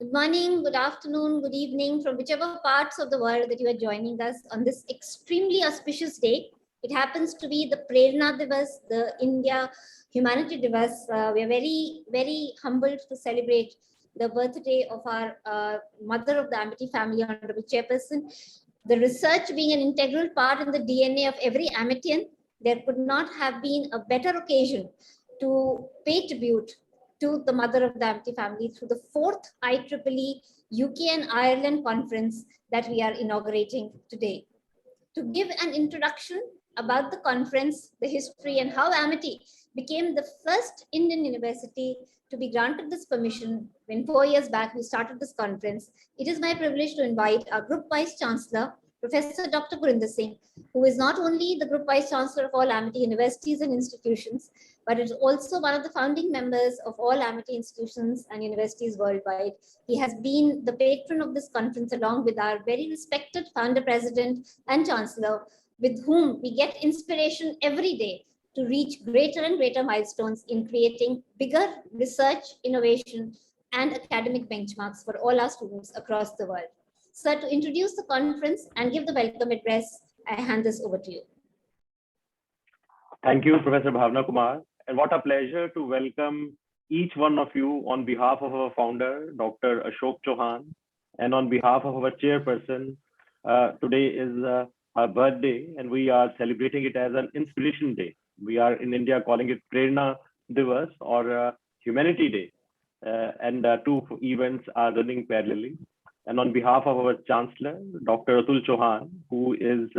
Good morning, good afternoon, good evening, from whichever parts of the world that you are joining us on this extremely auspicious day. It happens to be the Prerna Divas, the India Humanity Divas. We are very, very humbled to celebrate the birthday of our mother of the Amity family, Honorable Chairperson. The research being an integral part in the DNA of every Amitian, there could not have been a better occasion to pay tribute to the mother of the Amity family through the fourth IEEE UK and Ireland conference that we are inaugurating today. To give an introduction about the conference, the history, and how Amity became the first Indian university to be granted this permission when 4 years back we started this conference, it is my privilege to invite our Group Vice Chancellor, Professor Dr. Gurinder Singh, who is not only the Group Vice Chancellor of all Amity universities and institutions, but is also one of the founding members of all Amity institutions and universities worldwide. He has been the patron of this conference along with our very respected founder president and chancellor, with whom we get inspiration every day to reach greater and greater milestones in creating bigger research, innovation, and academic benchmarks for all our students across the world. Sir, to introduce the conference and give the welcome address, I hand this over to you. Thank you, Professor Bhavna Kumar. And what a pleasure to welcome each one of you on behalf of our founder, Dr. Ashok Chauhan, and on behalf of our chairperson. Today is our birthday, and we are celebrating it as an inspiration day. We are in India calling it Prerna Divas or Humanity Day. And two events are running parallelly. And on behalf of our Chancellor, Dr. Atul Chauhan, who is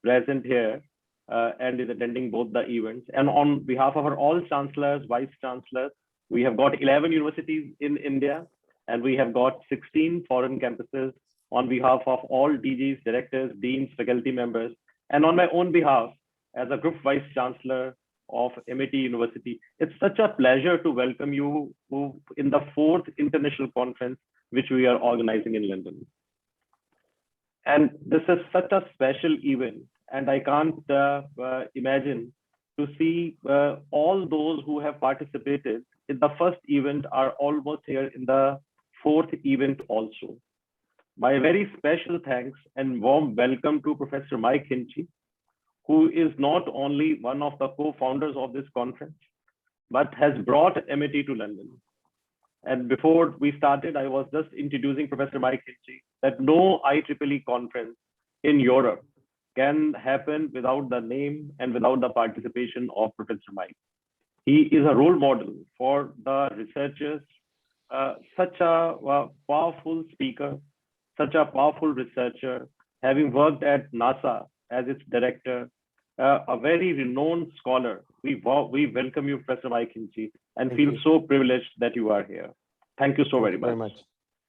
present here and is attending both the events. And on behalf of our all chancellors, vice chancellors, we have got 11 universities in India, and we have got 16 foreign campuses on behalf of all DGs, directors, deans, faculty members, and on my own behalf as a group vice chancellor of MIT University. It's such a pleasure to welcome you in the fourth international conference, which we are organizing in London. And this is such a special event, and I can't imagine to see all those who have participated in the first event are almost here in the fourth event also. My very special thanks and warm welcome to Professor Mike Hinchey, who is not only one of the co-founders of this conference, but has brought MIT to London. And before we started, I was just introducing Professor Mike Hinchey that no IEEE conference in Europe can happen without the name and without the participation of Professor Mike. He is a role model for the researchers, such a powerful speaker, such a powerful researcher, having worked at NASA as its director, a very renowned scholar. We welcome you, Professor Mike Hinchey, and feel so privileged that you are here. Thank you so very much.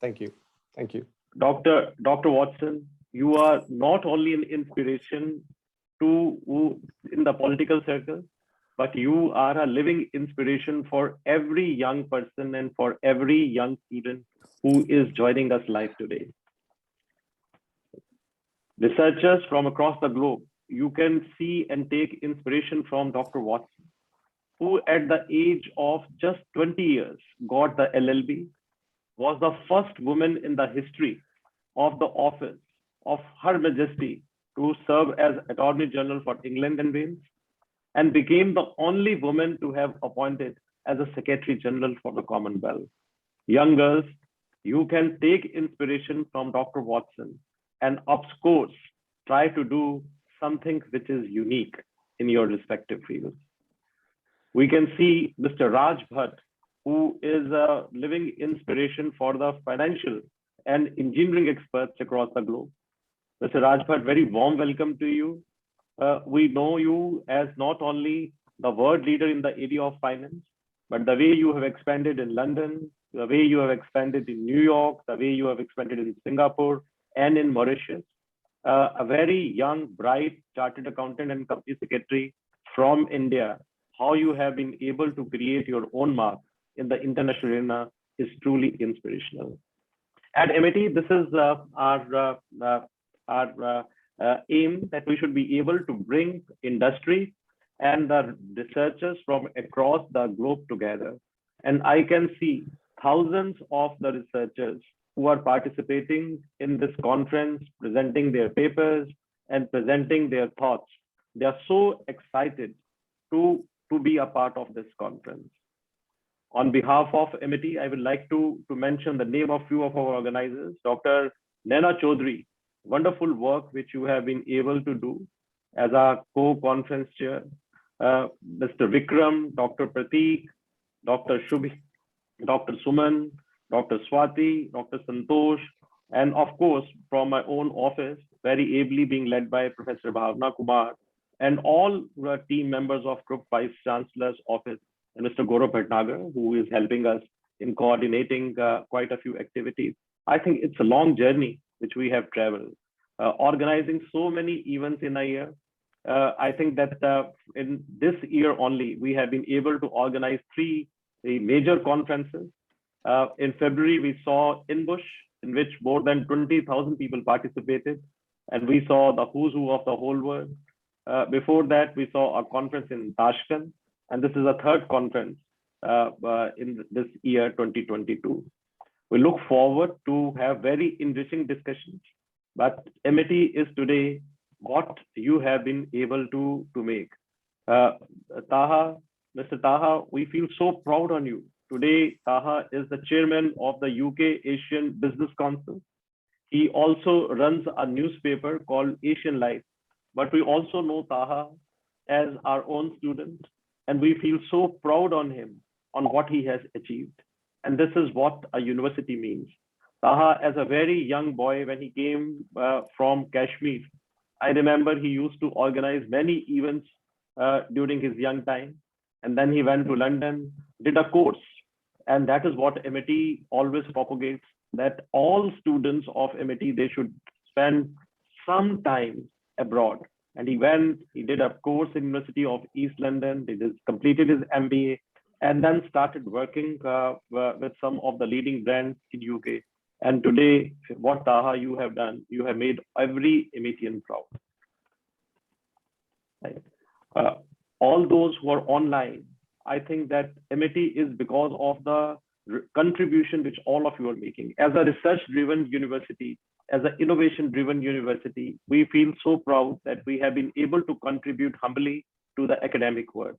Thank you. Thank you. Dr. Watson, you are not only an inspiration in the political circle, but you are a living inspiration for every young person and for every young student who is joining us live today. Researchers from across the globe, you can see and take inspiration from Dr. Watson, who at the age of just 20 years got the LLB, was the first woman in the history of the office of Her Majesty to serve as Attorney General for England and Wales, and became the only woman to have appointed as a Secretary General for the Commonwealth. Young girls, you can take inspiration from Dr. Watson and of course, try to do something which is unique in your respective fields. We can see Mr. Raj Bhatt, who is a living inspiration for the financial and engineering experts across the globe. Mr. Raj Bhatt, very warm welcome to you. We know you as not only the world leader in the area of finance, but the way you have expanded in London, the way you have expanded in New York, the way you have expanded in Singapore and in Mauritius. A very young, bright chartered accountant and company secretary from India. How you have been able to create your own mark in the international arena is truly inspirational. At MIT, this is our aim that we should be able to bring industry and the researchers from across the globe together. And I can see thousands of the researchers who are participating in this conference, presenting their papers and presenting their thoughts. They are so excited to be a part of this conference. On behalf of MIT, I would like to mention the name of few of our organizers. Dr. Naina Chaudhary, wonderful work which you have been able to do as our co-conference chair. Mr. Vikram, Dr. Prateek, Dr. Shubhi, Dr. Suman, Dr. Swati, Dr. Santosh, and of course, from my own office, very ably being led by Professor Bhavna Kumar, and all team members of Group Vice Chancellor's office, and Mr. Gaurav Bhatnagar, who is helping us in coordinating quite a few activities. I think it's a long journey which we have traveled. Organizing so many events in a year, I think that in this year only, we have been able to organize three major conferences. In February, we saw in Bush, in which more than 20,000 people participated, and we saw the who's who of the whole world. Before that, we saw a conference in Tashkent, and this is a third conference in this year, 2022. We look forward to have very enriching discussions, but MIT is today what you have been able to make. Taha, Mr. Taha, we feel so proud on you. Today, Taha is the chairman of the UK Asian Business Council. He also runs a newspaper called Asian Life, but we also know Taha as our own student, and we feel so proud on him, on what he has achieved. And this is what a university means. Taha, as a very young boy, when he came from Kashmir, I remember he used to organize many events during his young time. And then he went to London, did a course. And that is what MIT always propagates, that all students of MIT, they should spend some time abroad. And he went, he did a course in University of East London, he completed his MBA, and then started working with some of the leading brands in UK. And today, what Taha you have done, you have made every MITian proud. Right. All those who are online, I think that MIT is because of the contribution which all of you are making. As a research-driven university, as an innovation-driven university, we feel so proud that we have been able to contribute humbly to the academic world.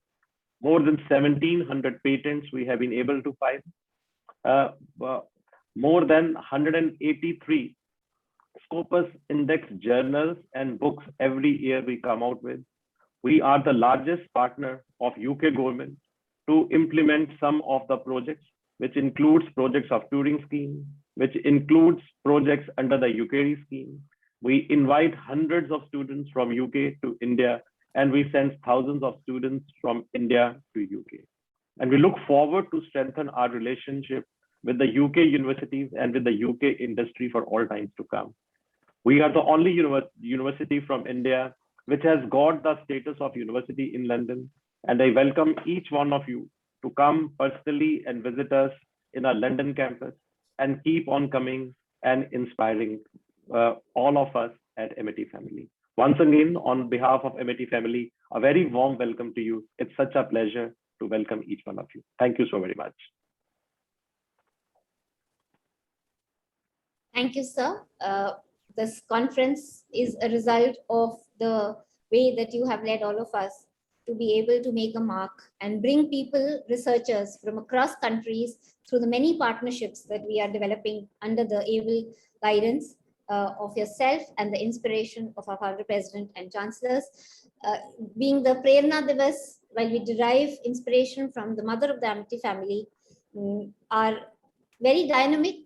More than 1,700 patents we have been able to file. More than 183 Scopus Index journals and books every year we come out with. We are the largest partner of UK government to implement some of the projects, which includes projects of Turing scheme, which includes projects under the UKRE scheme. We invite hundreds of students from UK to India, and we send thousands of students from India to UK. And we look forward to strengthen our relationship with the UK universities and with the UK industry for all times to come. We are the only university from India which has got the status of university in London. And I welcome each one of you to come personally and visit us in our London campus and keep on coming and inspiring all of us at MIT family. Once again, on behalf of MIT family, a very warm welcome to you. It's such a pleasure to welcome each one of you. Thank you so very much. Thank you, sir. This conference is a result of the way that you have led all of us to be able to make a mark and bring people, researchers from across countries through the many partnerships that we are developing under the able guidance of yourself and the inspiration of our founder, president, and chancellors. Being the Prerna Divas, while we derive inspiration from the mother of the Amity family, our very dynamic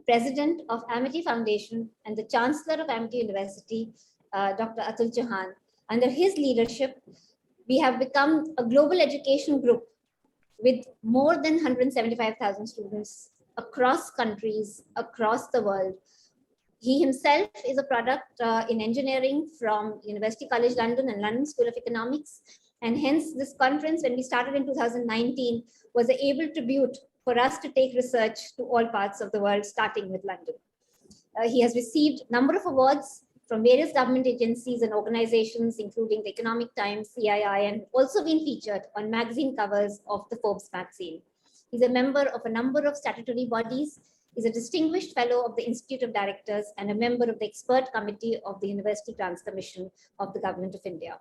president of Amity Foundation and the chancellor of Amity University, Dr. Atul Chauhan. Under his leadership, we have become a global education group with more than 175,000 students across countries, across the world. He himself is a product in engineering from University College London and London School of Economics. And hence this conference, when we started in 2019, was an able tribute for us to take research to all parts of the world, starting with London. He has received a number of awards from various government agencies and organizations, including the Economic Times, CII, and also been featured on magazine covers of the Forbes magazine. He's a member of a number of statutory bodies. He's a distinguished fellow of the Institute of Directors and a member of the expert committee of the University Grants Commission of the Government of India.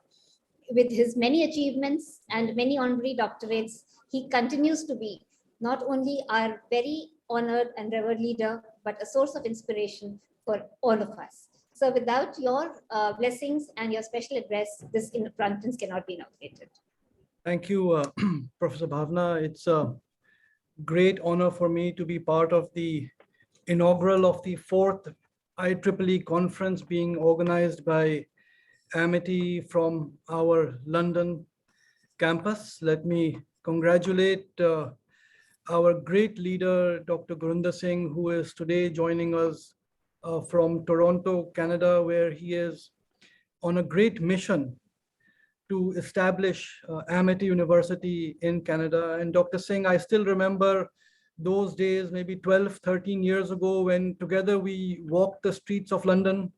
With his many achievements and many honorary doctorates, he continues to be not only our very honored and revered leader, but a source of inspiration for all of us. So without your blessings and your special address, this conference cannot be inaugurated. Thank you, Professor Bhavna. It's a great honor for me to be part of the inaugural of the 4th IEEE conference being organized by Amity from our London campus. Let me congratulate our great leader, Dr. Gurinder Singh, who is today joining us from Toronto, Canada, where he is on a great mission to establish Amity University in Canada. And Dr. Singh, I still remember those days, maybe 12, 13 years ago, when together we walked the streets of London,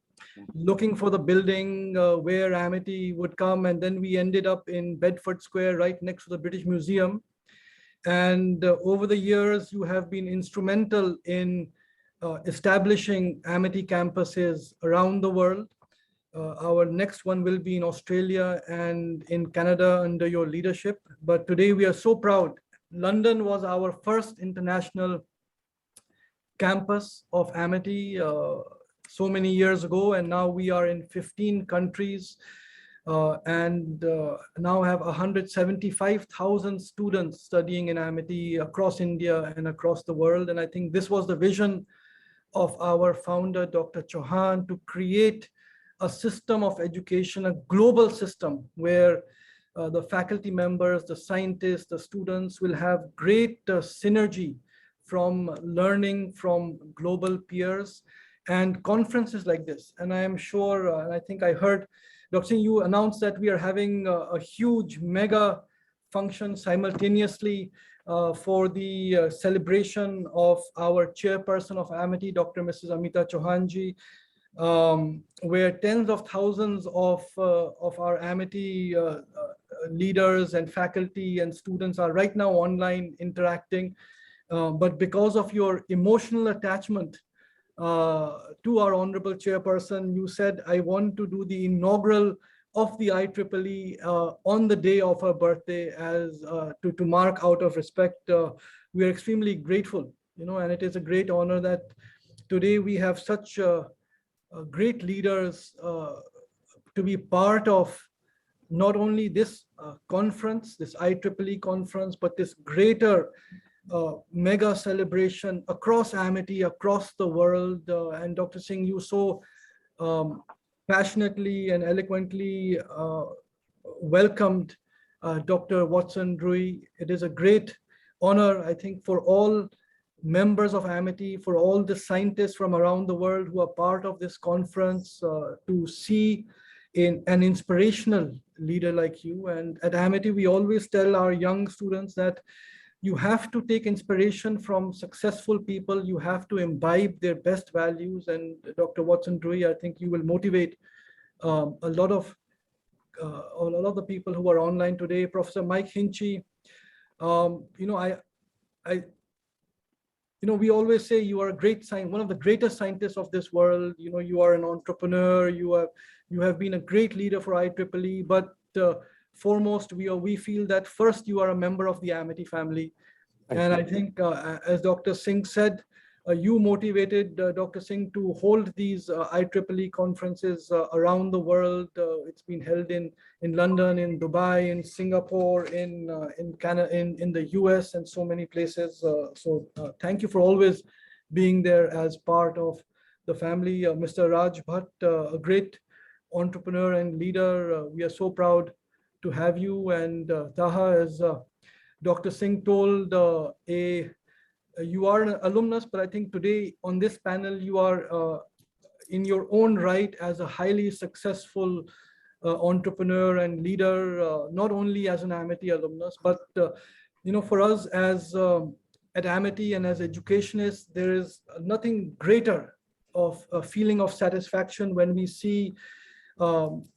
looking for the building where Amity would come. And then we ended up in Bedford Square, right next to the British Museum. And over the years, you have been instrumental in establishing Amity campuses around the world. Our next one will be in Australia and in Canada under your leadership. But today we are so proud. London was our first international campus of Amity so many years ago, and now we are in 15 countries and now have 175,000 students studying in Amity across India and across the world. And I think this was the vision of our founder, Dr. Chauhan, to create a system of education, a global system where the faculty members, the scientists, the students will have great synergy from learning from global peers and conferences like this. And I am sure, and I think I heard, Dr. Singh, you announced that we are having a huge mega function simultaneously for the celebration of our chairperson of Amity, Dr. Mrs. Amita Chauhanji, where tens of thousands of our Amity leaders and faculty and students are right now online interacting. But because of your emotional attachment to our honorable chairperson, you said, I want to do the inaugural of the IEEE on the day of her birthday as to mark out of respect. We are extremely grateful, and it is a great honor that today we have such great leaders to be part of not only this conference, this IEEE conference, but this greater mega celebration across Amity, across the world. And Dr. Singh, you so passionately and eloquently welcomed Dr. Watson Drui. It is a great honor, I think, for all members of Amity, for all the scientists from around the world who are part of this conference to see an inspirational leader like you. And at Amity, we always tell our young students that you have to take inspiration from successful people. You have to imbibe their best values. And Dr. Watson Drui, I think you will motivate a lot of the people who are online today. Professor Mike Hinchy, we always say you are a great scientist, one of the greatest scientists of this world. You are an entrepreneur. You have been a great leader for IEEE. But foremost, we feel that first you are a member of the Amity family. And I think, as Dr. Singh said, you motivated Dr. Singh to hold these IEEE conferences around the world. It's been held in London, in Dubai, in Singapore, in Canada, in the US, and so many places. So thank you for always being there as part of the family. Mr. Raj Bhatt, a great entrepreneur and leader. We are so proud to have you. And Taha, as Dr. Singh told, you are an alumnus, but I think today on this panel, you are in your own right as a highly successful entrepreneur and leader, not only as an Amity alumnus, but for us as at Amity and as educationists, there is nothing greater of a feeling of satisfaction when we see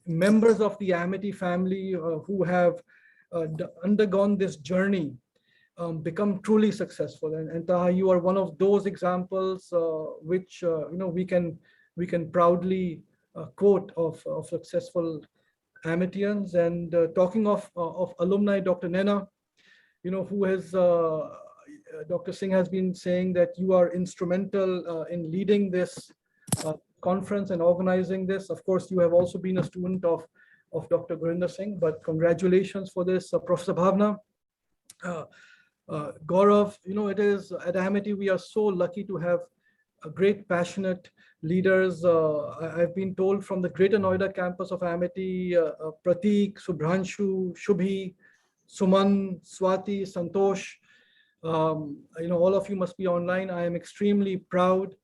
members of the Amity family who have undergone this journey become truly successful. And Taha, you are one of those examples which we can proudly quote of successful Amitians. And talking of alumni, Dr. Nena, who has Dr. Singh has been saying that you are instrumental in leading this conference and organizing this. Of course, you have also been a student of Dr. Gurinder Singh, but congratulations for this, Professor Bhavna. Gaurav, it is at Amity, we are so lucky to have a great, passionate leaders. I've been told from the Greater Noida campus of Amity, Prateek, Subhranshu, Shubhi, Suman, Swati, Santosh, all of you must be online. I am extremely proud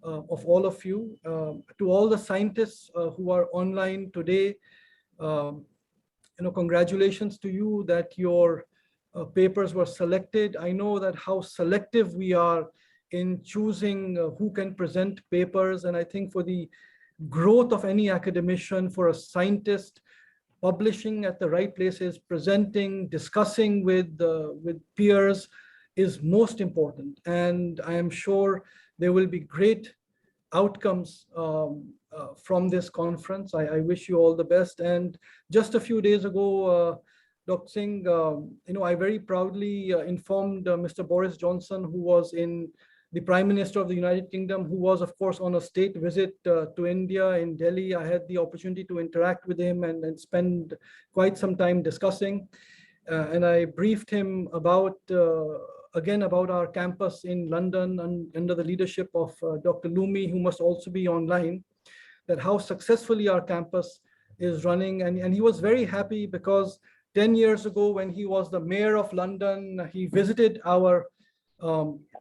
of all of you. To all the scientists who are online today, congratulations to you that your papers were selected. I know that how selective we are in choosing who can present papers. And I think for the growth of any academician, for a scientist, publishing at the right places, presenting, discussing with peers is most important. And I am sure there will be great outcomes from this conference. I wish you all the best. And just a few days ago, Dr. Singh, I very proudly informed Mr. Boris Johnson, who was the Prime Minister of the United Kingdom, who was, of course, on a state visit to India in Delhi. I had the opportunity to interact with him and spend quite some time discussing. And I briefed him about our campus in London under the leadership of Dr. Lumi, who must also be online, that how successfully our campus is running. And he was very happy because 10 years ago, when he was the mayor of London, he visited our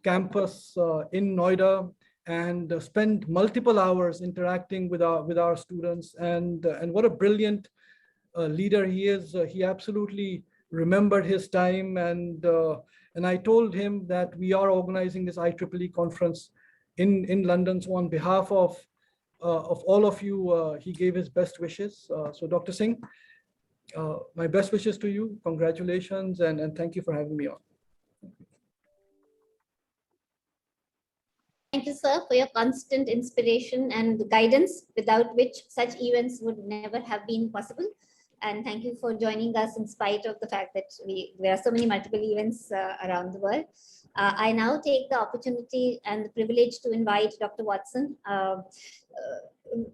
campus in Noida and spent multiple hours interacting with our students. And what a brilliant leader he is. He absolutely remembered his time. And I told him that we are organizing this IEEE conference in London. So on behalf of all of you, he gave his best wishes. So Dr. Singh, my best wishes to you. Congratulations, and thank you for having me on. Thank you, sir, for your constant inspiration and guidance, without which such events would never have been possible. And thank you for joining us in spite of the fact that there are so many multiple events around the world. I now take the opportunity and the privilege to invite Dr. Watson.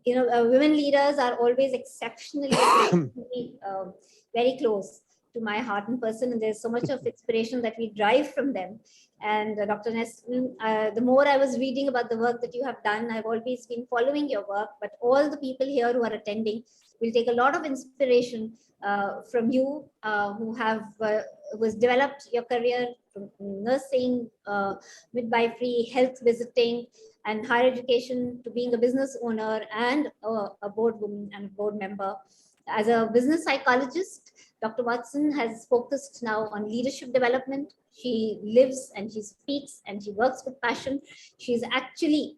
Women leaders are always exceptionally very close to my heart and person, and there's so much of inspiration that we derive from them. And Dr. Nesrin, the more I was reading about the work that you have done, I've always been following your work, but all the people here who are attending will take a lot of inspiration from you, who has developed your career from nursing, midwifery, health visiting, and higher education, to being a business owner and a board woman and a board member. As a business psychologist, Dr. Watson has focused now on leadership development. She lives and she speaks and she works with passion. She's actually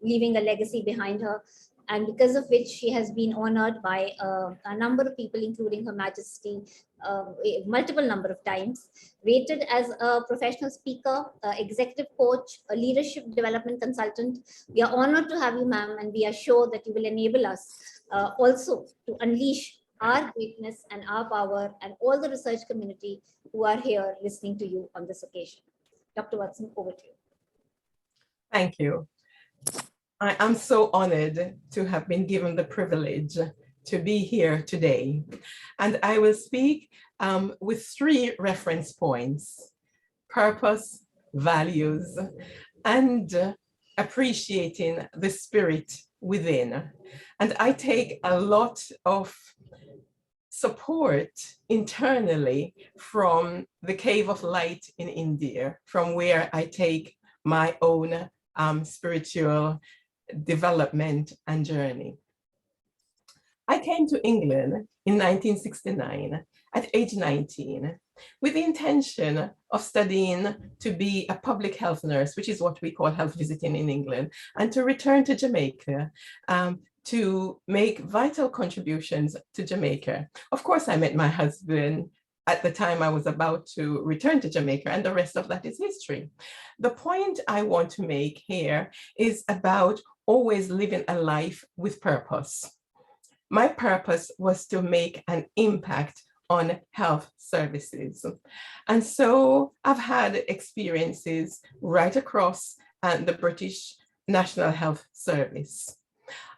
leaving a legacy behind her, and because of which she has been honored by a number of people, including Her Majesty, multiple number of times, rated as a professional speaker, executive coach, a leadership development consultant. We are honored to have you, ma'am, and we are sure that you will enable us also to unleash our greatness and our power, and all the research community who are here listening to you on this occasion. Dr. Watson, over to you. Thank you. I am so honored to have been given the privilege to be here today. And I will speak with 3 reference points: purpose, values, and appreciating the spirit within. And I take a lot of support internally from the Cave of Light in India, from where I take my own spiritual development and journey. I came to England in 1969 at age 19 with the intention of studying to be a public health nurse, which is what we call health visiting in England, and to return to Jamaica to make vital contributions to Jamaica. Of course, I met my husband at the time I was about to return to Jamaica, and the rest of that is history. The point I want to make here is about always living a life with purpose. My purpose was to make an impact on health services. And so I've had experiences right across the British National Health Service.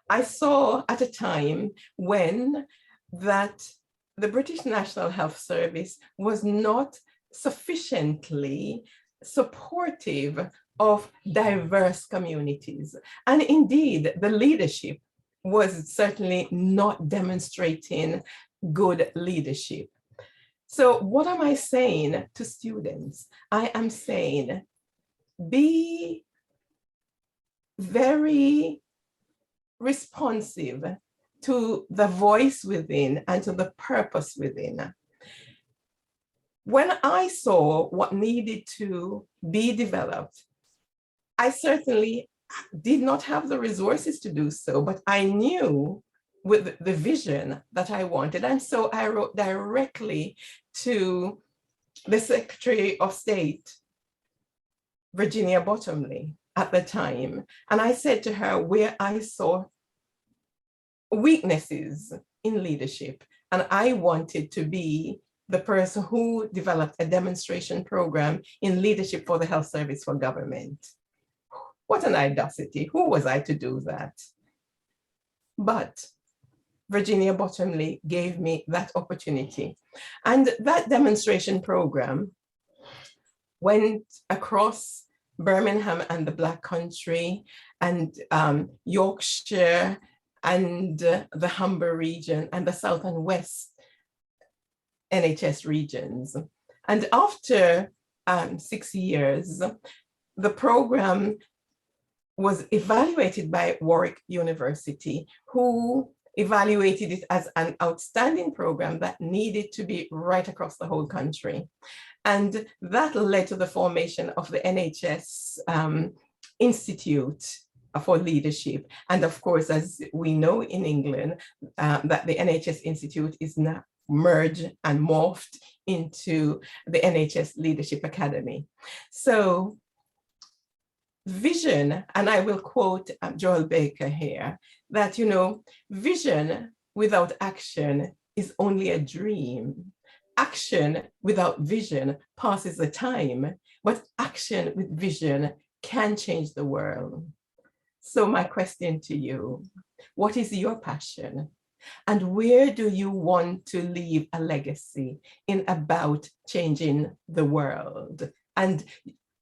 I saw at a time when the British National Health Service was not sufficiently supportive of diverse communities. And indeed, the leadership was certainly not demonstrating good leadership. So what am I saying to students? I am saying, be very responsive to the voice within and to the purpose within. When I saw what needed to be developed, I certainly did not have the resources to do so, but I knew with the vision that I wanted. And so I wrote directly to the Secretary of State, Virginia Bottomley, at the time. And I said to her where I saw weaknesses in leadership, and I wanted to be the person who developed a demonstration program in leadership for the health service for government. What an audacity. Who was I to do that? But Virginia Bottomley gave me that opportunity. And that demonstration program went across Birmingham and the Black Country and Yorkshire and the Humber region and the South and West NHS regions. And after 6 years, the program was evaluated by Warwick University, who evaluated it as an outstanding program that needed to be right across the whole country. And that led to the formation of the NHS Institute for Leadership. And of course, as we know in England, that the NHS Institute is now merged and morphed into the NHS Leadership Academy. So vision, and I will quote Joel Baker here, that, you know, vision without action is only a dream. Action without vision passes the time, but action with vision can change the world. So my question to you, what is your passion? And where do you want to leave a legacy in about changing the world and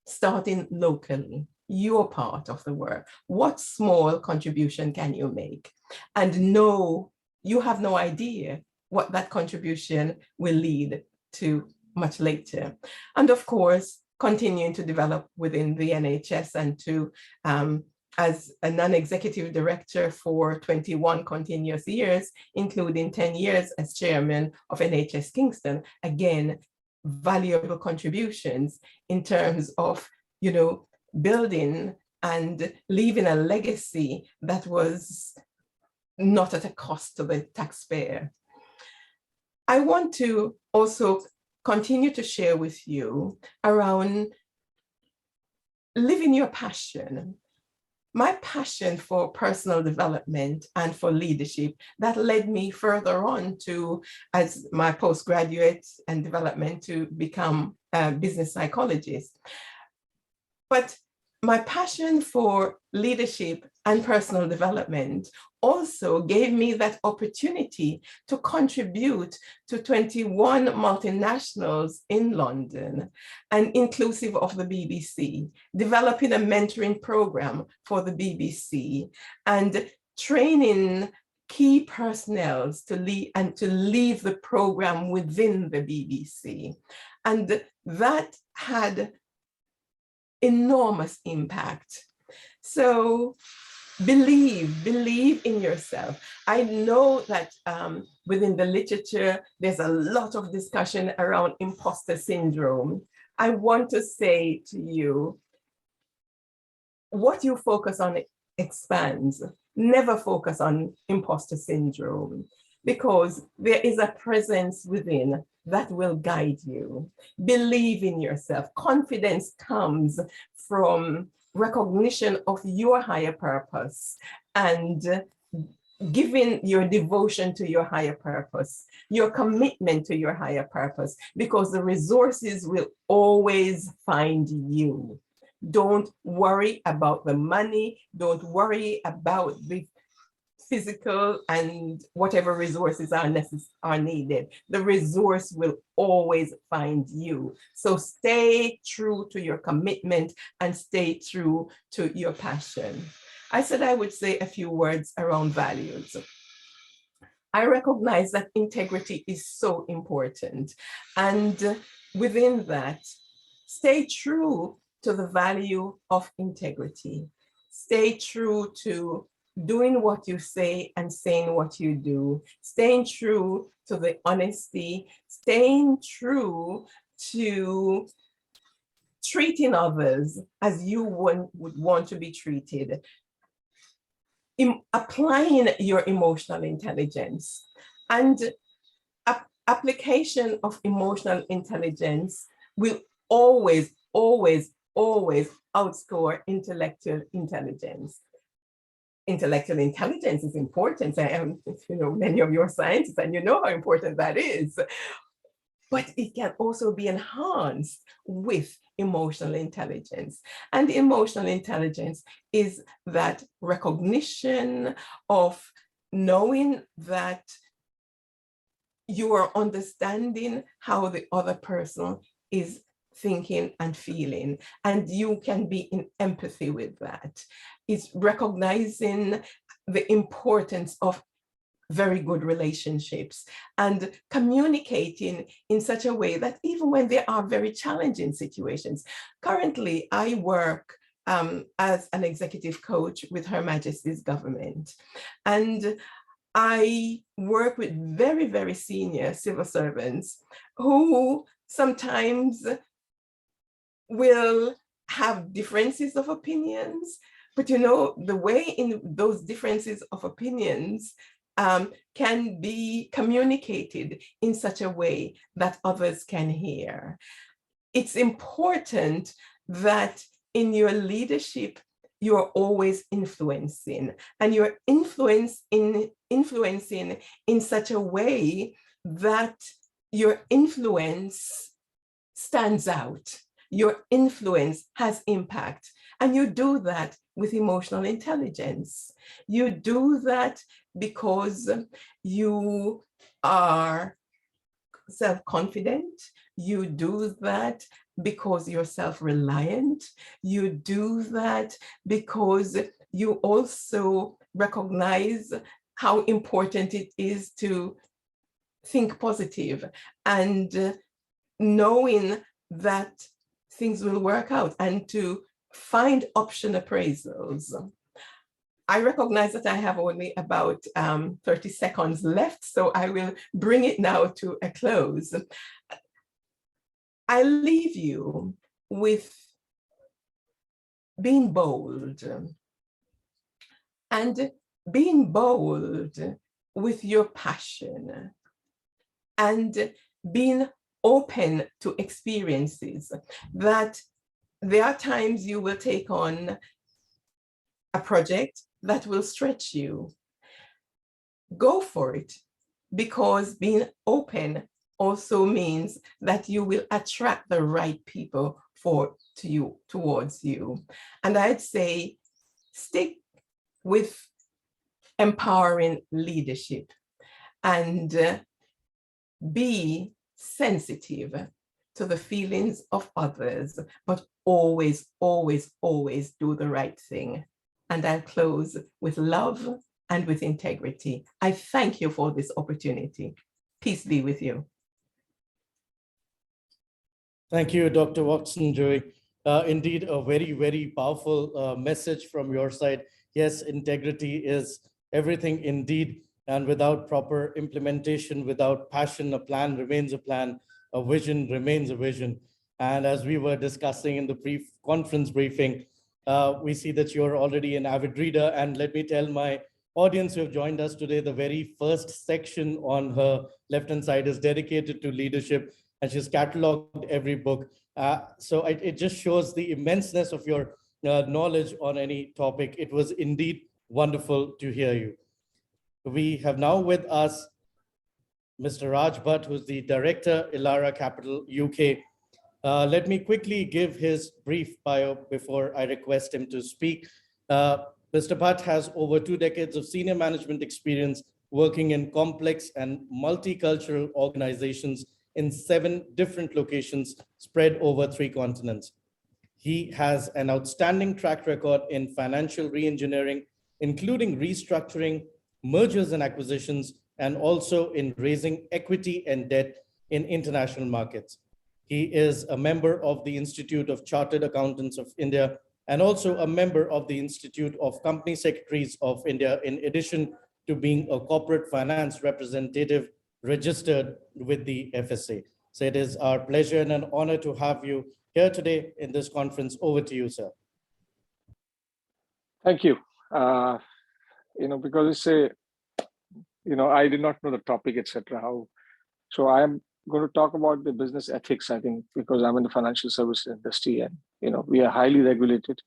starting locally, your part of the work? What small contribution can you make? And no, you have no idea what that contribution will lead to much later. And of course, continuing to develop within the NHS and to, as a non-executive director for 21 continuous years, including 10 years as chairman of NHS Kingston, again, valuable contributions in terms of, you know, building and leaving a legacy that was not at a cost to the taxpayer. I want to also continue to share with you around living your passion. My passion for personal development and for leadership that led me further on to, as my postgraduate and development, to become a business psychologist. But my passion for leadership and personal development also gave me that opportunity to contribute to 21 multinationals in London and inclusive of the BBC, developing a mentoring program for the BBC and training key personnel to lead and to leave the program within the BBC. And that had enormous impact. So believe in yourself. I know that within the literature, there's a lot of discussion around imposter syndrome. I want to say to you, what you focus on expands. Never focus on imposter syndrome, because there is a presence within that will guide you. Believe in yourself. Confidence comes from recognition of your higher purpose and giving your devotion to your higher purpose, your commitment to your higher purpose, because the resources will always find you. Don't worry about the money. Don't worry about the physical and whatever resources are needed. The resource will always find you. So stay true to your commitment and stay true to your passion. I said I would say a few words around values. I recognize that integrity is so important. And within that, stay true to the value of integrity. Stay true to doing what you say and saying what you do. Staying true to the honesty. Staying true to treating others as you would want to be treated. Applying your emotional intelligence, and application of emotional intelligence will always, always, always outscore intellectual intelligence. Intellectual intelligence is important. I am, many of your scientists, and you know how important that is. But it can also be enhanced with emotional intelligence. And emotional intelligence is that recognition of knowing that you are understanding how the other person is thinking and feeling, and you can be in empathy with that. It's recognizing the importance of very good relationships and communicating in such a way that even when there are very challenging situations. Currently, I work as an executive coach with Her Majesty's government. And I work with very, very senior civil servants who sometimes will have differences of opinions, but the way in those differences of opinions can be communicated in such a way that others can hear. It's important that in your leadership, you're always influencing, and you're influencing in such a way that your influence stands out. Your influence has impact, and you do that with emotional intelligence. You do that because you are self-confident. You do that because you're self-reliant. You do that because you also recognize how important it is to think positive, and knowing that things will work out, and to find option appraisals. I recognize that I have only about 30 seconds left, so I will bring it now to a close. I leave you with being bold, and being bold with your passion, and being open to experiences. That there are times you will take on a project that will stretch you. Go for it, because being open also means that you will attract the right people towards you. And I'd say stick with empowering leadership, and be sensitive to the feelings of others, but always, always, always do the right thing. And I'll close with love and with integrity. I thank you for this opportunity. Peace be with you. Thank you, Dr. Watson-Joy. Indeed, a very, very powerful message from your side. Yes, integrity is everything indeed. And without proper implementation, without passion, a plan remains a plan, a vision remains a vision. And as we were discussing in the pre-conference briefing, we see that you're already an avid reader. And let me tell my audience who have joined us today, the very first section on her left-hand side is dedicated to leadership, and she's cataloged every book. So it just shows the immenseness of your knowledge on any topic. It was indeed wonderful to hear you. We have now with us Mr. Raj Bhatt, who's the Director, Elara Capital, UK. Let me quickly give his brief bio before I request him to speak. Mr. Bhatt has over 2 decades of senior management experience working in complex and multicultural organizations in 7 different locations spread over 3 continents. He has an outstanding track record in financial reengineering, including restructuring, mergers and acquisitions, and also in raising equity and debt in international markets. He is a member of the Institute of Chartered Accountants of India and also a member of the Institute of Company Secretaries of India, in addition to being a corporate finance representative registered with the FSA. So it is our pleasure and an honor to have you here today in this conference. Over to you, sir. Thank you. Because it's a, I did not know the topic, etc. So I am going to talk about the business ethics, I think, because I'm in the financial services industry and, we are highly regulated.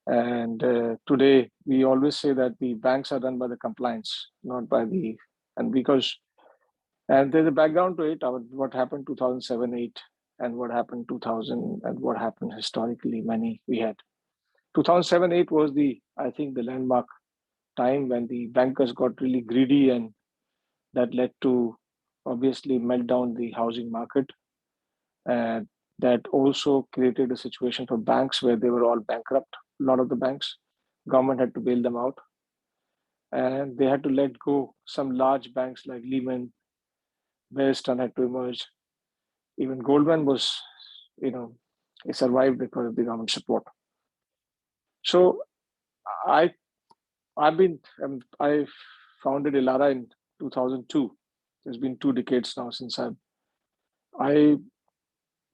And today we always say that the banks are run by the compliance, not by the, and there's a background to it, what happened 2007, 8, and what happened 2000, and what happened historically, we had. 2007, 8 was I think the landmark time when the bankers got really greedy, and that led to obviously melt down the housing market. And that also created a situation for banks where they were all bankrupt. A lot of the banks, government had to bail them out. And they had to let go some large banks like Lehman, Bear Stearns had to emerge. Even Goldman was, it survived because of the government support. So I founded Elara in 2002. It's been 2 decades now since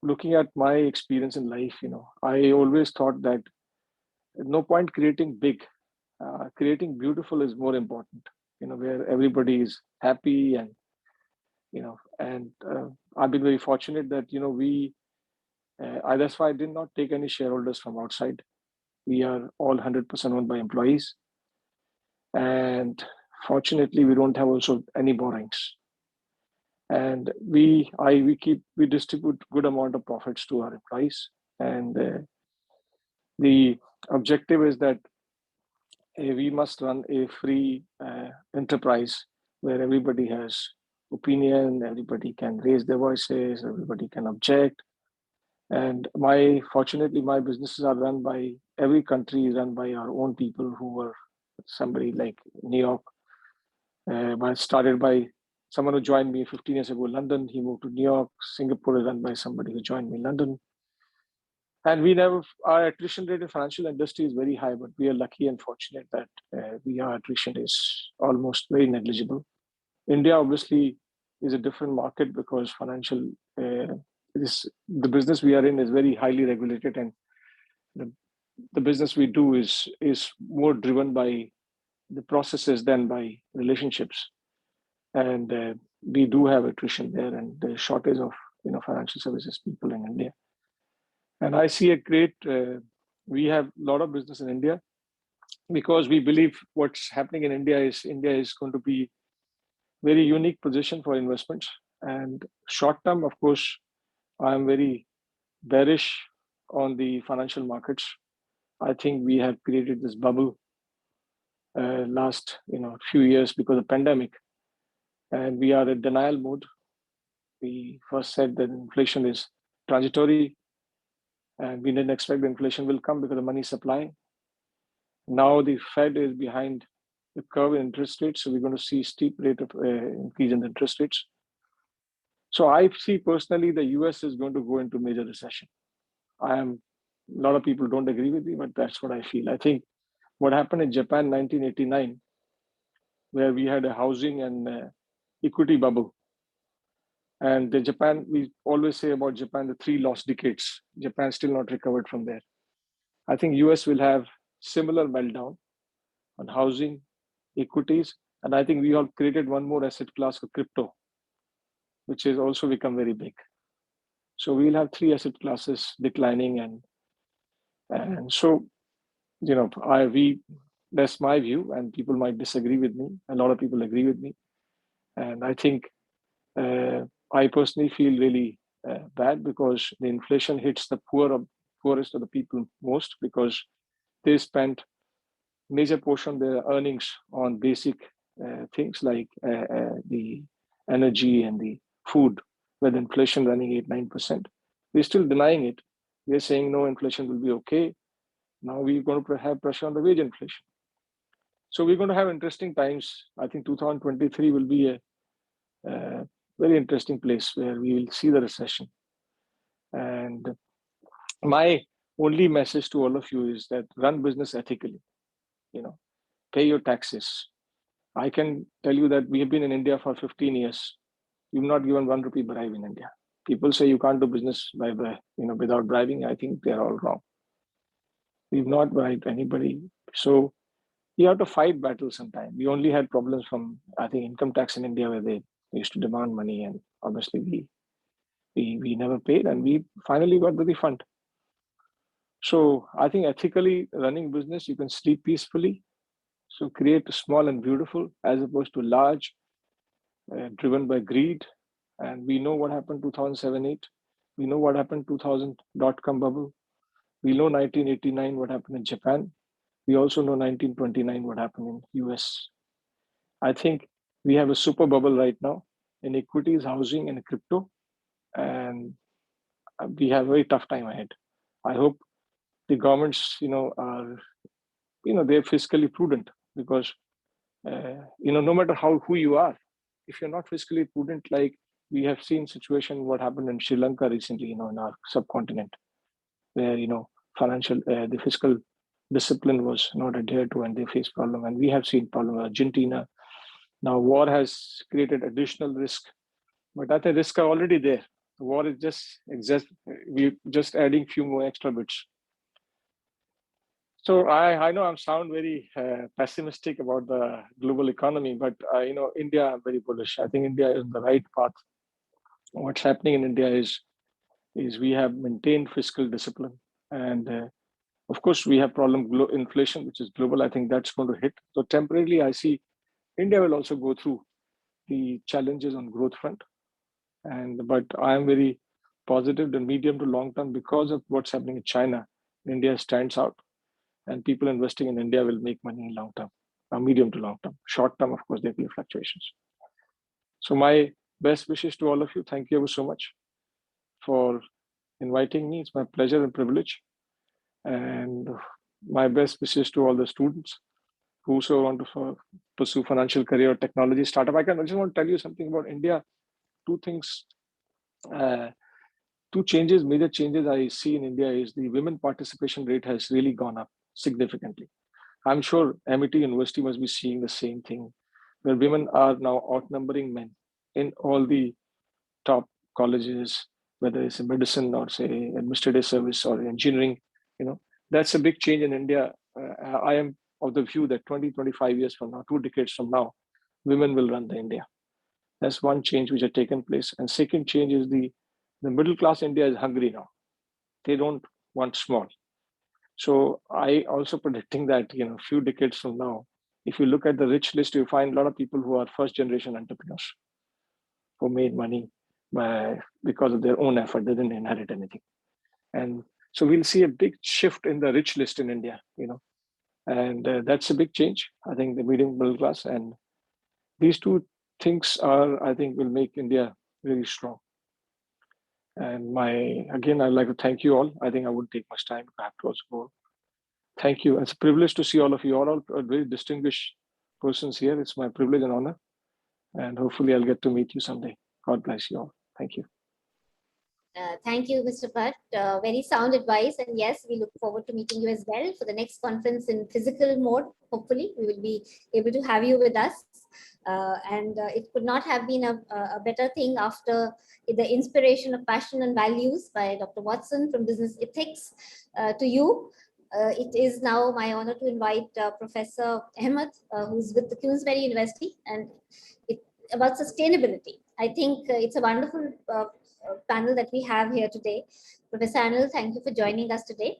looking at my experience in life, I always thought that no point creating big, creating beautiful is more important, where everybody is happy and, I've been very fortunate that, that's why I did not take any shareholders from outside. We are all 100% owned by employees. And fortunately, we don't have also any borrowings. And we distribute good amount of profits to our employees. And the objective is that we must run a free enterprise where everybody has opinion, everybody can raise their voices, everybody can object. And fortunately, my businesses are run by, every country is run by our own people who were somebody like New York, started by someone who joined me 15 years ago in London. He moved to New York. Singapore is run by somebody who joined me in London. And our attrition rate in financial industry is very high, but we are lucky and fortunate that our attrition is almost very negligible. India obviously is a different market because the business we are in is very highly regulated, and the business we do is more driven by the processes than by relationships. And we do have attrition there, and the shortage of financial services people in India. And I see we have a lot of business in India because we believe what's happening in India is going to be very unique position for investments. And short term, of course, I'm very bearish on the financial markets. I think we have created this bubble last few years because of pandemic, and we are in denial mode. We first said that inflation is transitory, and we didn't expect the inflation will come because of money supply. Now the Fed is behind the curve in interest rates, so we're going to see steep rate of increase in the interest rates. So I see personally the US is going to go into major recession. A lot of people don't agree with me, but that's what I feel. I think what happened in Japan 1989, where we had a housing and equity bubble. And we always say about Japan, the 3 lost decades. Japan still not recovered from there. I think US will have similar meltdown on housing, equities. And I think we have created one more asset class for crypto, which has also become very big. So we'll have 3 asset classes declining, and so that's my view, and people might disagree with me. A lot of people agree with me, and I think I personally feel really bad because the inflation hits the poorest of the people most, because they spent major portion of their earnings on basic things like the energy and the food, with inflation running 8-9%. We're still denying it. We're saying no, inflation will be okay. Now we're going to have pressure on the wage inflation. So we're going to have interesting times. I think 2023 will be a very interesting place where we will see the recession. And my only message to all of you is that run business ethically, pay your taxes. I can tell you that we have been in India for 15 years. We've not given 1 rupee bribe in India. People say you can't do business without bribing. I think they're all wrong. We've not bribed anybody. So you have to fight battles sometimes. We only had problems from, I think, income tax in India, where they used to demand money, and obviously we never paid, and we finally got the refund. So I think ethically running business, you can sleep peacefully. So create small and beautiful as opposed to large, driven by greed. And we know what happened 2007-8. We know what happened 2000 dot-com bubble. We know 1989 what happened in Japan. We also know 1929 what happened in US. I think we have a super bubble right now in equities, housing, and crypto, and we have a very tough time ahead. I hope the governments, are, they're fiscally prudent, because, no matter who you are, if you're not fiscally prudent, like we have seen situation what happened in Sri Lanka recently, in our subcontinent, where the fiscal discipline was not adhered to, and they face problem. And we have seen problem in Argentina. Now war has created additional risk, but that the risks are already there. The war is we're just adding few more extra bits. So I know I sound very pessimistic about the global economy, but India, I'm very bullish. I think India is on the right path. What's happening in India is we have maintained fiscal discipline, and of course we have inflation, which is global. I think that's going to hit. So temporarily, I see India will also go through the challenges on growth front, but I am very positive the medium to long term, because of what's happening in China. India stands out, and people investing in India will make money in long term, medium to long term. Short term, of course, there will be fluctuations. So my best wishes to all of you. Thank you ever so much for inviting me. It's my pleasure and privilege. And my best wishes to all the students who also want to pursue financial career or technology startup. I just want to tell you something about India. Two things, major changes I see in India is the women participation rate has really gone up significantly. I'm sure MIT University must be seeing the same thing, where women are now outnumbering men in all the top colleges, whether it's in medicine or say administrative service or engineering. That's a big change in India. I am of the view that 20-25 years from now, 2 decades from now, women will run the India. That's one change which has taken place. And second change is the middle class India is hungry now. They don't want small. So I also predicting that, a few decades from now, if you look at the rich list, you find a lot of people who are first generation entrepreneurs who made money because of their own effort. They didn't inherit anything. And so we'll see a big shift in the rich list in India, and that's a big change. I think the medium middle class, and these two things I think will make India really strong. And I'd like to thank you all. I think I wouldn't take much time. I have to also go. Thank you. It's a privilege to see all of you. All are very distinguished persons here. It's my privilege and honor. And hopefully I'll get to meet you someday. God bless you all. Thank you. Thank you, Mr. Bhatt. Very sound advice. And yes, we look forward to meeting you as well for the next conference in physical mode. Hopefully, we will be able to have you with us. And it could not have been a better thing after the inspiration of passion and values by Dr. Watson from Business Ethics to you. It is now my honor to invite Professor Ahmed, who's with the Queensberry University, and about sustainability. I think it's a wonderful panel that we have here today. Professor Anil, thank you for joining us today.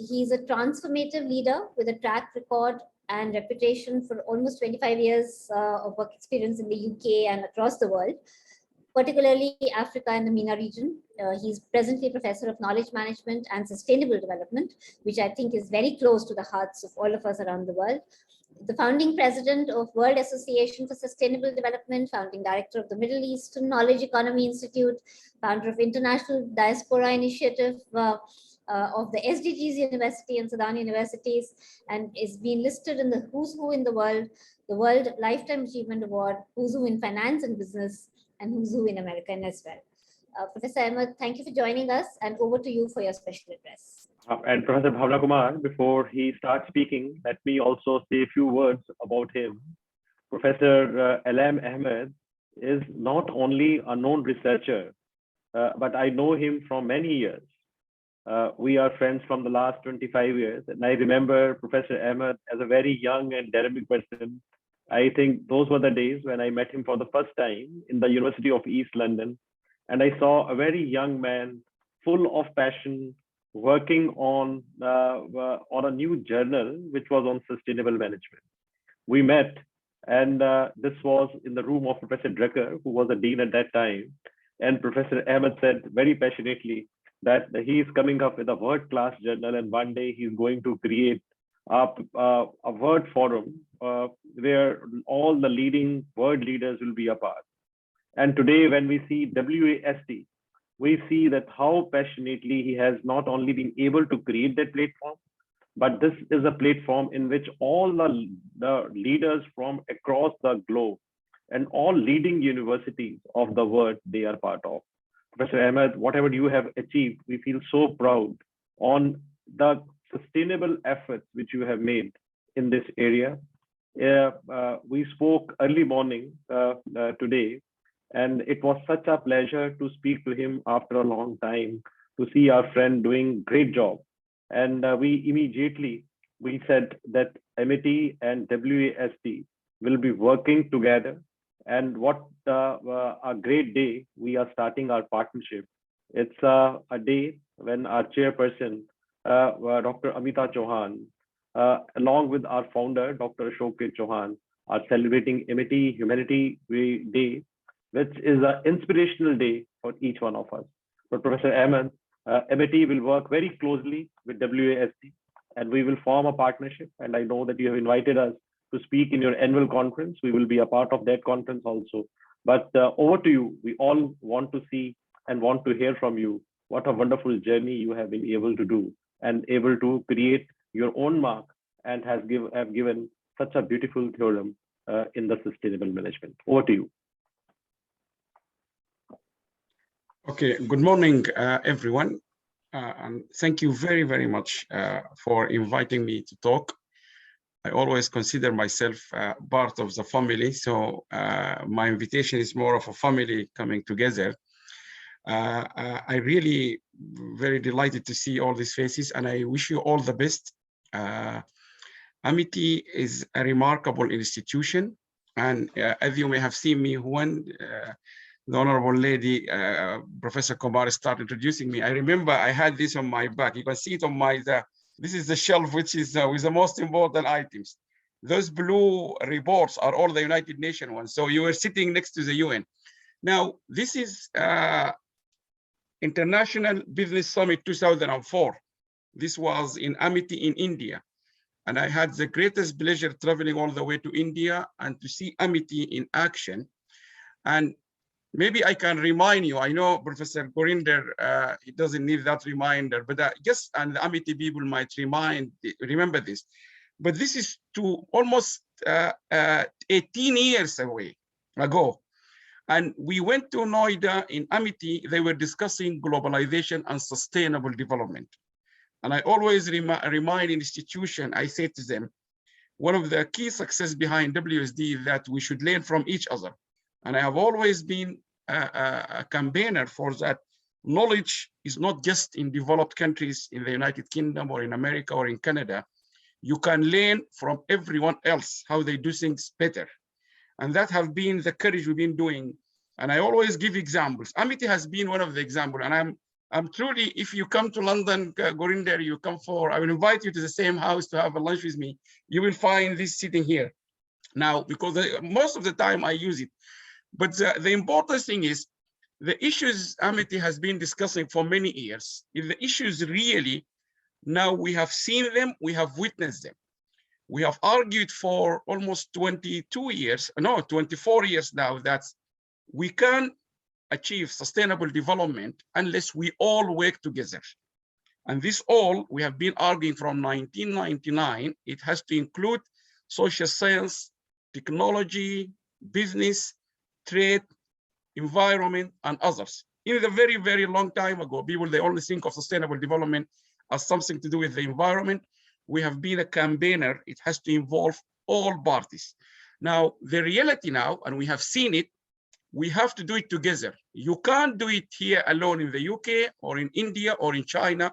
He's a transformative leader with a track record and reputation for almost 25 years of work experience in the UK and across the world, particularly Africa and the MENA region. He's presently Professor of Knowledge Management and Sustainable Development, which I think is very close to the hearts of all of us around the world. The founding president of World Association for Sustainable Development, founding director of the Middle Eastern Knowledge Economy Institute, founder of International Diaspora Initiative of the SDGs University and Sudan Universities, and is being listed in the Who's Who in the World Lifetime Achievement Award, Who's Who in Finance and Business, and Who's Who in American as well. Professor Ahmed, thank you for joining us, and over to you for your special address. And Professor Bhavna Kumar, before he starts speaking, let me also say a few words about him. Professor Alam Ahmed is not only a known researcher, but I know him from many years. We are friends from the last 25 years. And I remember Professor Ahmed as a very young and dynamic person. I think those were the days when I met him for the first time in the University of East London. And I saw a very young man full of passion, working on a new journal, which was on sustainable management. We met, and this was in the room of Professor Drucker, who was a dean at that time. And Professor Ahmed said very passionately that he is coming up with a world-class journal, and one day he's going to create a word forum where all the leading world leaders will be a part. And today, when we see WASD, we see that how passionately he has not only been able to create that platform, but this is a platform in which all the leaders from across the globe and all leading universities of the world, they are part of. Professor Ahmed, whatever you have achieved, we feel so proud on the sustainable efforts which you have made in this area. We spoke early morning today, and it was such a pleasure to speak to him after a long time, to see our friend doing great job. And we said that MIT and WASD will be working together. And what a great day we are starting our partnership. It's a day when our chairperson, Dr. Amita Chauhan, along with our founder, Dr. Ashok Chauhan, are celebrating MIT Humanity Day, which is an inspirational day for each one of us. But Professor Ahmed, MIT will work very closely with WASD, and we will form a partnership. And I know that you have invited us to speak in your annual conference. We will be a part of that conference also. But over to you. We all want to see and want to hear from you what a wonderful journey you have been able to do and able to create your own mark and have given such a beautiful theorem in the sustainable management. Over to you. Okay, good morning, everyone. And thank you very, very much for inviting me to talk. I always consider myself part of the family, so my invitation is more of a family coming together. I really very delighted to see all these faces, and I wish you all the best. Amity is a remarkable institution, and as you may have seen me when the Honorable Lady, Professor Kumar, started introducing me, I remember I had this on my back. You can see it on my, this is the shelf which is with the most important items. Those blue reports are all the United Nations ones. So you were sitting next to the UN. Now, this is International Business Summit 2004. This was in Amity in India. And I had the greatest pleasure traveling all the way to India and to see Amity in action. And maybe I can remind you, I know Professor Gorinder, he doesn't need that reminder, but just and the Amity people might remember this. But this is to almost 18 years ago. And we went to Noida in Amity, they were discussing globalization and sustainable development. And I always remind institution, I say to them, one of the key success behind WSD is that we should learn from each other. And I have always been a campaigner for that. knowledge is not just in developed countries in the United Kingdom or in America or in Canada. You can learn from everyone else how they do things better. And that have been the courage we've been doing. And I always give examples. Amity has been one of the examples. And I'm truly, if you come to London, Gurinder, you come I will invite you to the same house to have a lunch with me. You will find this sitting here. Now, because most of the time I use it. But the important thing is, the issues Amity has been discussing for many years, if the issues really, now we have seen them, we have witnessed them. We have argued for almost 24 years now that we can't achieve sustainable development unless we all work together. And this all, we have been arguing from 1999, it has to include social science, technology, business, trade, environment, and others. In the very, very long time ago, people, they only think of sustainable development as something to do with the environment. We have been a campaigner. It has to involve all parties. Now, the reality now, and we have seen it, we have to do it together. You can't do it here alone in the UK or in India or in China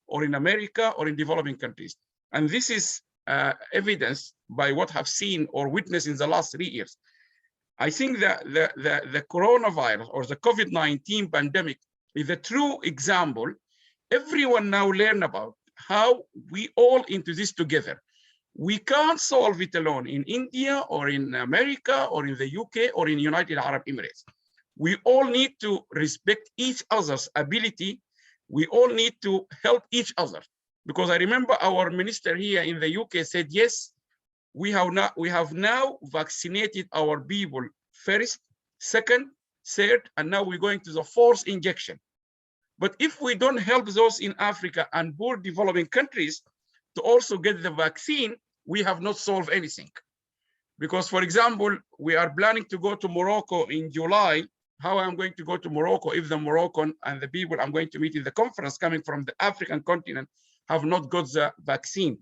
or in America or in developing countries. And this is evidenced by what I've seen or witnessed in the last 3 years. I think that the coronavirus or the COVID-19 pandemic is a true example. Everyone now learn about how we all into this together. We can't solve it alone in India or in America or in the UK or in United Arab Emirates. We all need to respect each other's ability. We all need to help each other. Because I remember our minister here in the UK said, yes, we have now vaccinated our people first, second, third, and now we're going to the fourth injection. But if we don't help those in Africa and poor developing countries to also get the vaccine, we have not solved anything. Because, for example, we are planning to go to Morocco in July. How I'm going to go to Morocco if the Moroccan and the people I'm going to meet in the conference coming from the African continent have not got the vaccine.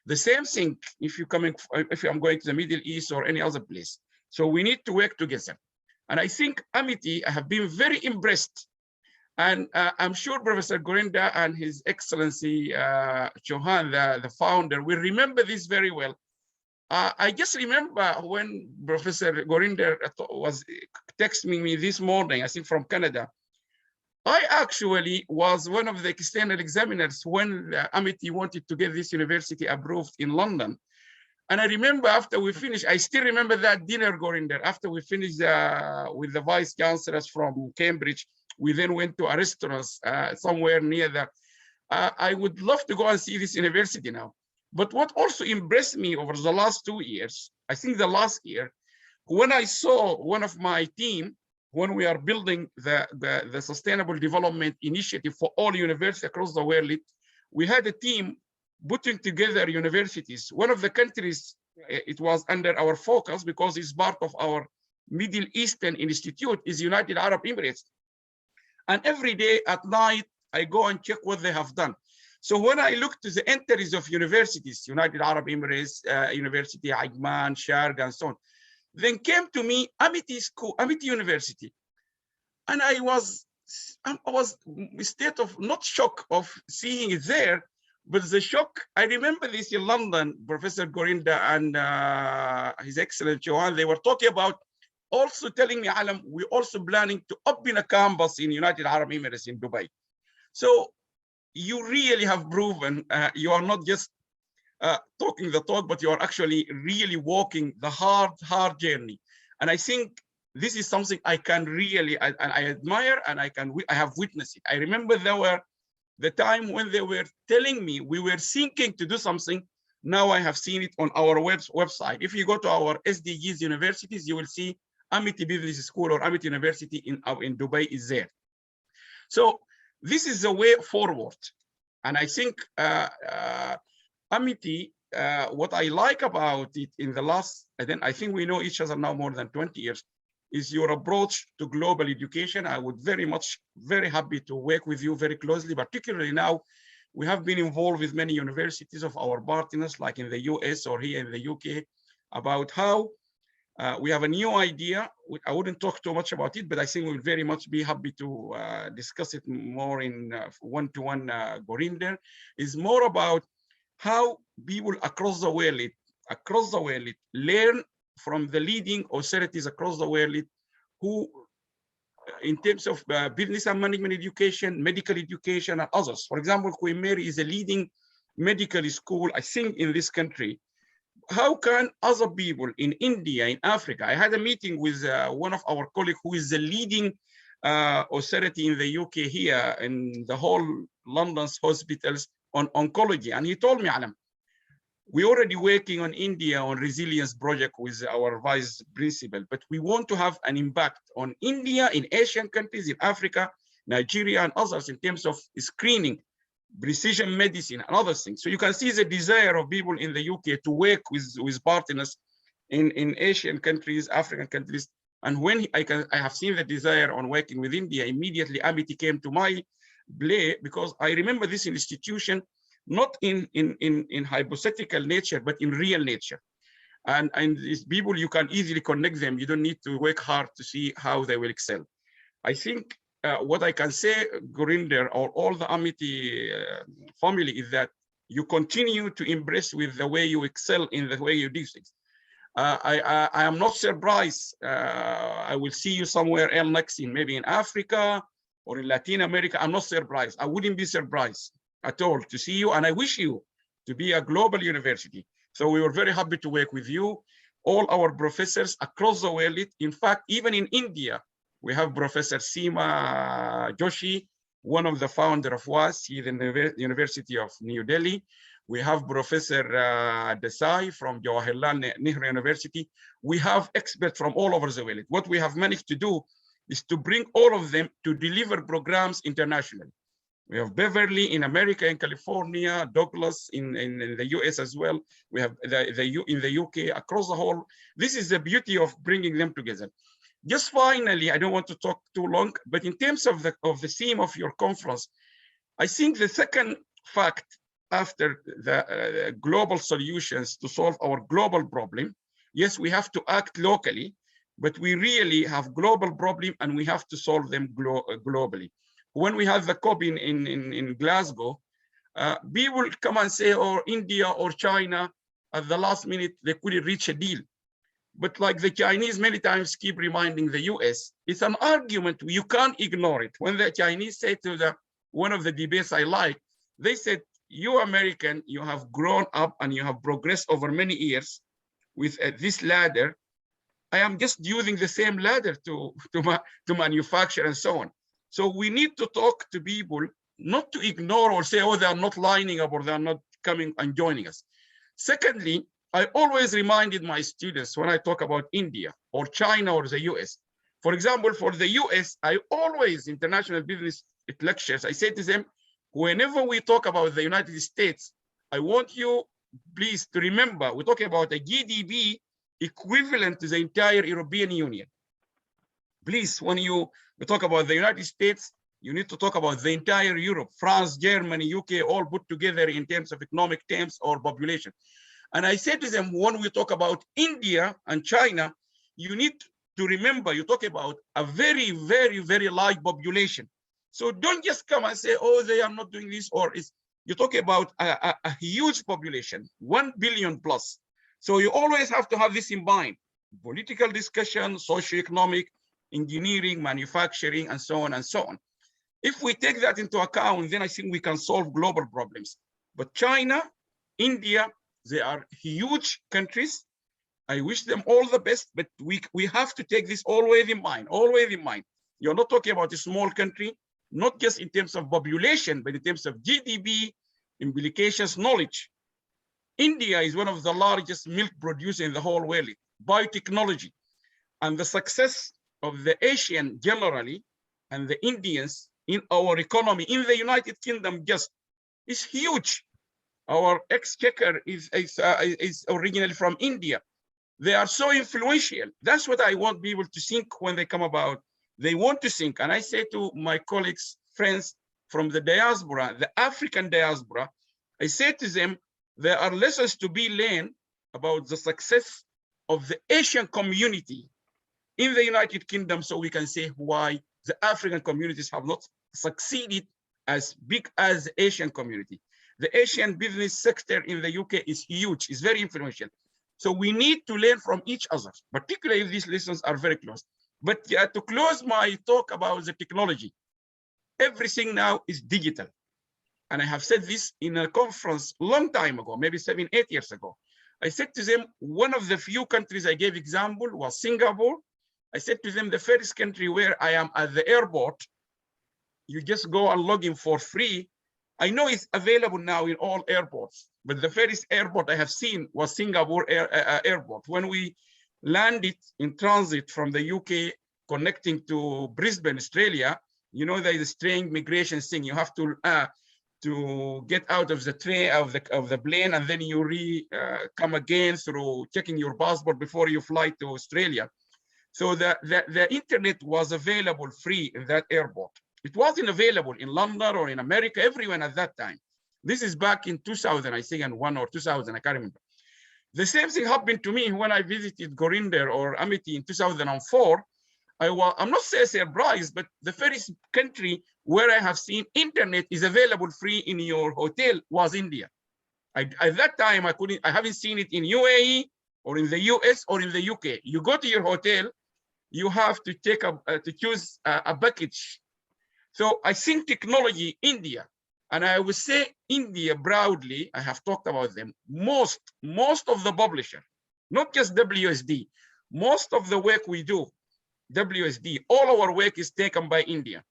The same thing if I'm going to the Middle East or any other place. So we need to work together. And I think Amity, I have been very impressed. And I'm sure Professor Gurinder and His Excellency Chauhan, the founder, will remember this very well. I just remember when Professor Gurinder was texting me this morning, I think from Canada. I actually was one of the external examiners when Amity wanted to get this university approved in London. And I remember after we finished, I still remember that dinner, Gurinder, after we finished with the vice chancellors from Cambridge, we then went to a restaurant somewhere near there. I would love to go and see this university now. But what also impressed me over the last 2 years, I think the last year, when I saw one of my team, when we are building the Sustainable Development Initiative for all universities across the world, we had a team putting together universities. One of the countries, it was under our focus because it's part of our Middle Eastern Institute, is United Arab Emirates. And every day at night, I go and check what they have done. So when I look to the entries of universities, United Arab Emirates, University Ajman, Sharjah, and so on, then came to me Amity School, Amity University. And I was in a state of not shock of seeing it there, but the shock, I remember this in London, Professor Gurinder and His Excellency Chauhan, they were talking about also telling me, Alam, we're also planning to open a campus in United Arab Emirates in Dubai. So you really have proven you are not just talking the talk, but you are actually really walking the hard journey. And I think this is something I can really, I admire, and I have witnessed it. I remember there were the time when they were telling me we were thinking to do something. Now I have seen it on our website. If you go to our SDGs universities, you will see Amity Business School or Amity University in Dubai is there. So this is the way forward. And I think Amity, what I like about it in the last, and then I think we know each other now more than 20 years, is your approach to global education. I would very happy to work with you very closely, particularly now we have been involved with many universities of our partners, like in the US or here in the UK, about how We have a new idea. I wouldn't talk too much about it, but I think we'll very much be happy to discuss it more in one-to-one. Gurinder is more about how people across the world learn from the leading authorities across the world who, in terms of business and management education, medical education, and others. For example, Queen Mary is a leading medical school, I think, in this country. How can other people in India, in Africa? I had a meeting with one of our colleagues who is the leading authority in the UK here in the whole London's hospitals on oncology. And he told me, Alam, we're already working on India on resilience project with our vice principal, but we want to have an impact on India, in Asian countries, in Africa, Nigeria, and others in terms of screening, precision medicine, and other things. So you can see the desire of people in the UK to work with partners in Asian countries, African countries. And when I have seen the desire on working with India, immediately Amity came to my play, because I remember this institution not in hypothetical nature, but in real nature. And these people, you can easily connect them. You don't need to work hard to see how they will excel. I think what I can say, Gurinder, or all the Amity family, is that you continue to impress with the way you excel in the way you do things. I am not surprised. I will see you somewhere else next, maybe in Africa or in Latin America. I'm not surprised. I wouldn't be surprised at all to see you, and I wish you to be a global university. So we were very happy to work with you, all our professors across the world. In fact, even in India, we have Professor Seema Joshi, one of the founder of WAS, he's in the University of New Delhi. We have Professor Desai from Jawaharlal Nehru University. We have experts from all over the world. What we have managed to do is to bring all of them to deliver programs internationally. We have Beverly in America, in California, Douglas in the US as well. We have in the UK, across the whole. This is the beauty of bringing them together. Just finally, I don't want to talk too long, but in terms of the theme of your conference, I think the second fact after the global solutions to solve our global problem, yes, we have to act locally, but we really have global problem and we have to solve them globally. When we had the COP in Glasgow, people come and say, oh, India or China, at the last minute, they couldn't reach a deal. But like the Chinese many times keep reminding the US, it's an argument, you can't ignore it. When the Chinese say to one of the debates I like, they said, you American, you have grown up and you have progressed over many years with this ladder. I am just using the same ladder to manufacture and so on. So we need to talk to people, not to ignore or say, oh, they are not lining up or they are not coming and joining us. Secondly, I always reminded my students when I talk about India or China or the US. For example, for the US, I always, international business lectures, I say to them, whenever we talk about the United States, I want you, please, to remember, we're talking about a GDP equivalent to the entire European Union. Please, when you talk about the United States, you need to talk about the entire Europe, France, Germany, UK, all put together in terms of economic terms or population. And I said to them, when we talk about India and China, you need to remember, you talk about a very, very, very large population. So don't just come and say, oh, they are not doing this, or you talk about a huge population, 1 billion plus. So you always have to have this in mind, political discussion, socioeconomic, engineering, manufacturing, and so on and so on. If we take that into account, then I think we can solve global problems. But China, India, they are huge countries. I wish them all the best, but we have to take this always in mind, always in mind. You're not talking about a small country, not just in terms of population, but in terms of GDP, implications, knowledge. India is one of the largest milk producers in the whole world, biotechnology, and the success of the Asian generally and the Indians in our economy in the United Kingdom just is huge. Our exchequer is originally from India. They are so influential. That's what I want people to think when they come about. They want to think. And I say to my colleagues, friends from the diaspora, the African diaspora, I say to them, there are lessons to be learned about the success of the Asian community in the United Kingdom, so we can say why the African communities have not succeeded as big as the Asian community. The Asian business sector in the UK is huge, it's very influential. So we need to learn from each other, particularly if these lessons are very close. But to close my talk about the technology, everything now is digital. And I have said this in a conference a long time ago, maybe 7, 8 years ago. I said to them, one of the few countries I gave example was Singapore. I said to them, the first country where I am at the airport, you just go and log in for free. I know it's available now in all airports, but the first airport I have seen was Singapore airport. When we landed in transit from the UK connecting to Brisbane, Australia, you know, there is a strange migration thing. You have to get out of the train, of the plane, and then you come again through checking your passport before you fly to Australia. So the internet was available free in that airport. It wasn't available in London or in America, everywhere at that time. This is back in 2000, I think, and 1 or 2000, I can't remember. The same thing happened to me when I visited Gorinder or Amity in 2004. I'm not saying surprised, but the first country where I have seen internet is available free in your hotel was India. At that time, I haven't seen it in UAE or in the US or in the UK. You go to your hotel, you have to take to choose a package. So I think technology, India, and I would say India proudly, I have talked about them, most of the publisher, not just WSD, most of the work we do, WSD, all our work is taken by India.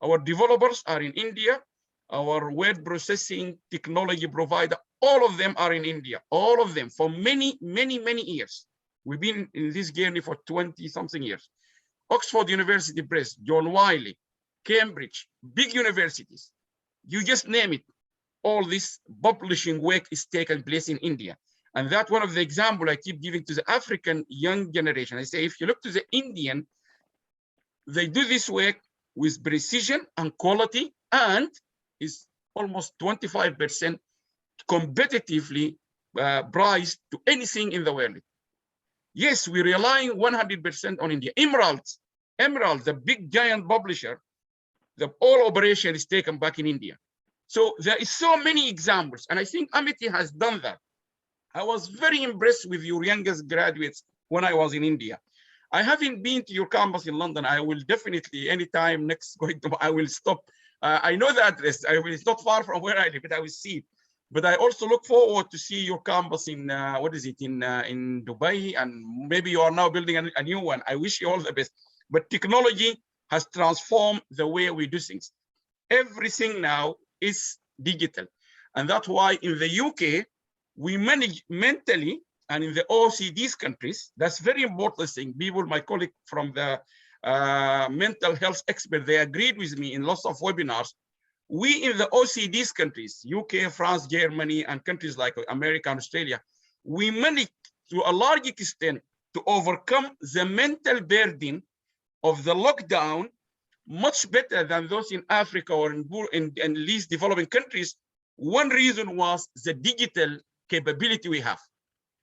Our developers are in India, our word processing technology provider, all of them are in India, all of them for many, many, many years. We've been in this journey for 20 something years. Oxford University Press, John Wiley, Cambridge, big universities, you just name it. All this publishing work is taking place in India. And that's one of the examples I keep giving to the African young generation. I say, if you look to the Indian, they do this work with precision and quality, and is almost 25% competitively priced to anything in the world. Yes, we're relying 100% on India. Emerald, the big giant publisher, the all operation is taken back in India. So there is so many examples, and I think Amity has done that. I was very impressed with your youngest graduates when I was in India. I haven't been to your campus in London. I will definitely, anytime next going to, I will stop. I know the address. It's not far from where I live, but I will see it. But I also look forward to see your campus in, in Dubai, and maybe you are now building a new one. I wish you all the best. But technology has transformed the way we do things. Everything now is digital. And that's why in the UK, we manage mentally, and in the OECD's countries, that's very important thing. People, my colleague from the mental health expert, they agreed with me in lots of webinars. We in the OECD's countries, UK, France, Germany, and countries like America and Australia, we manage to a large extent to overcome the mental burden of the lockdown much better than those in Africa or in least developing countries. One reason was the digital capability we have.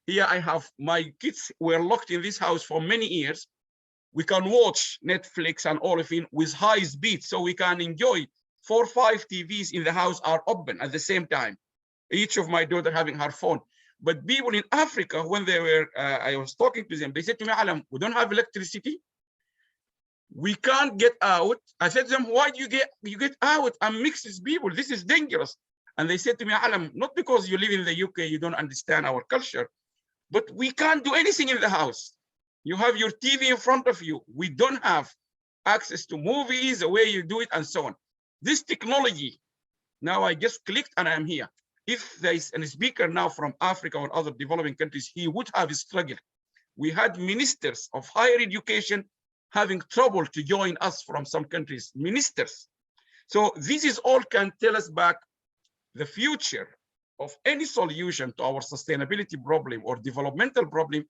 Here I have, my kids were locked in this house for many years. We can watch Netflix and all of it with high speed, so we can enjoy 4 or 5 TVs in the house are open at the same time. Each of my daughter having her phone. But people in Africa, when they were, I was talking to them, they said to me, Alam, we don't have electricity. We can't get out. I said to them, why do you get out and mix with people? This is dangerous. And they said to me, Alam, not because you live in the UK, you don't understand our culture, but we can't do anything in the house. You have your TV in front of you. We don't have access to movies, the way you do it, and so on. This technology, now I just clicked and I'm here. If there is a speaker now from Africa or other developing countries, he would have struggled. We had ministers of higher education having trouble to join us from some countries, ministers. So this is all can tell us back the future of any solution to our sustainability problem or developmental problem.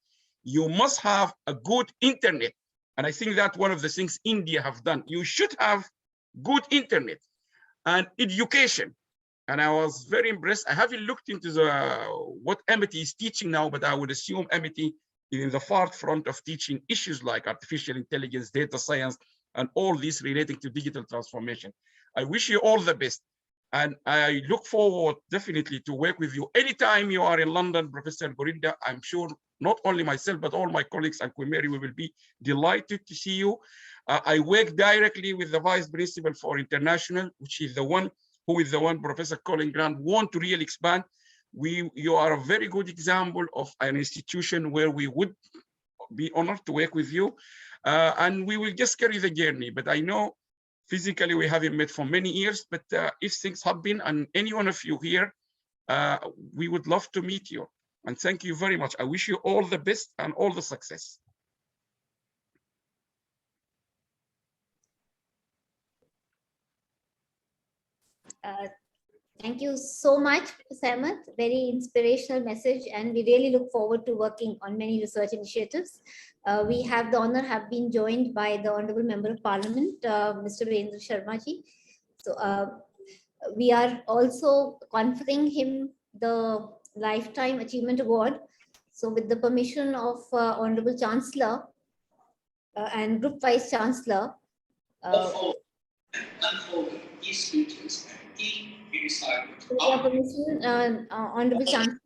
You must have a good internet. And I think that one of the things India have done. You should have good internet and education. And I was very impressed. I haven't looked into what Amity is teaching now, but I would assume Amity in the forefront of teaching issues like artificial intelligence, data science, and all these relating to digital transformation. I wish you all the best. And I look forward definitely to work with you. Anytime you are in London, Professor Gorinda, I'm sure not only myself, but all my colleagues and Queen Mary, we will be delighted to see you. I work directly with the Vice Principal for International, which is the one who is the one Professor Colin Grant want to really expand. You are a very good example of an institution where we would be honored to work with you. And we will just carry the journey. But I know physically we haven't met for many years, but if things happen and any one of you here, we would love to meet you. And thank you very much. I wish you all the best and all the success. Thank you so much, Samat. Very inspirational message, and we really look forward to working on many research initiatives. We have the honor have been joined by the Honorable Member of Parliament, Mr. Virendra Sharma ji. So we are also conferring him the Lifetime Achievement Award. So with the permission of Honorable Chancellor and Group Vice Chancellor, with your permission, Honorable Chancellor.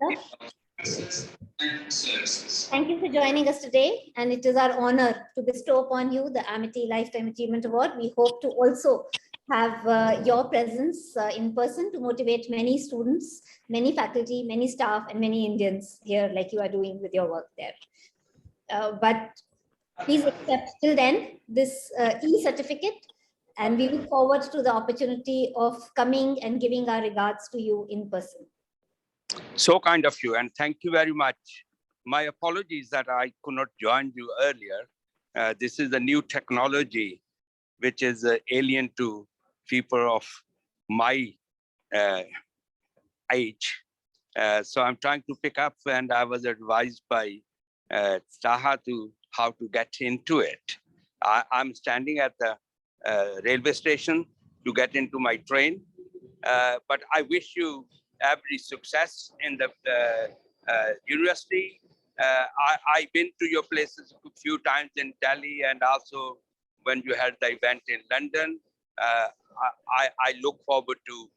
Thank you for joining us today, and it is our honor to bestow upon you the Amity Lifetime Achievement Award. We hope to also have your presence in person to motivate many students, many faculty, many staff, and many Indians here, like you are doing with your work there. But please accept till then this e-certificate, and we look forward to the opportunity of coming and giving our regards to you in person. So kind of you, and thank you very much. My apologies that I could not join you earlier. This is a new technology which is alien to people of my age. So I'm trying to pick up, and I was advised by Taha to how to get into it. I'm standing at the railway station to get into my train, but I wish you every success in the university. I've been to your places a few times in Delhi, and also when you had the event in London. I look forward to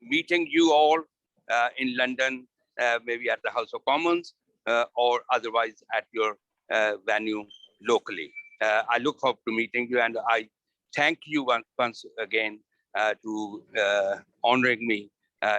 meeting you all in London, maybe at the House of Commons or otherwise at your venue locally. I look forward to meeting you, and I thank you once again to honoring me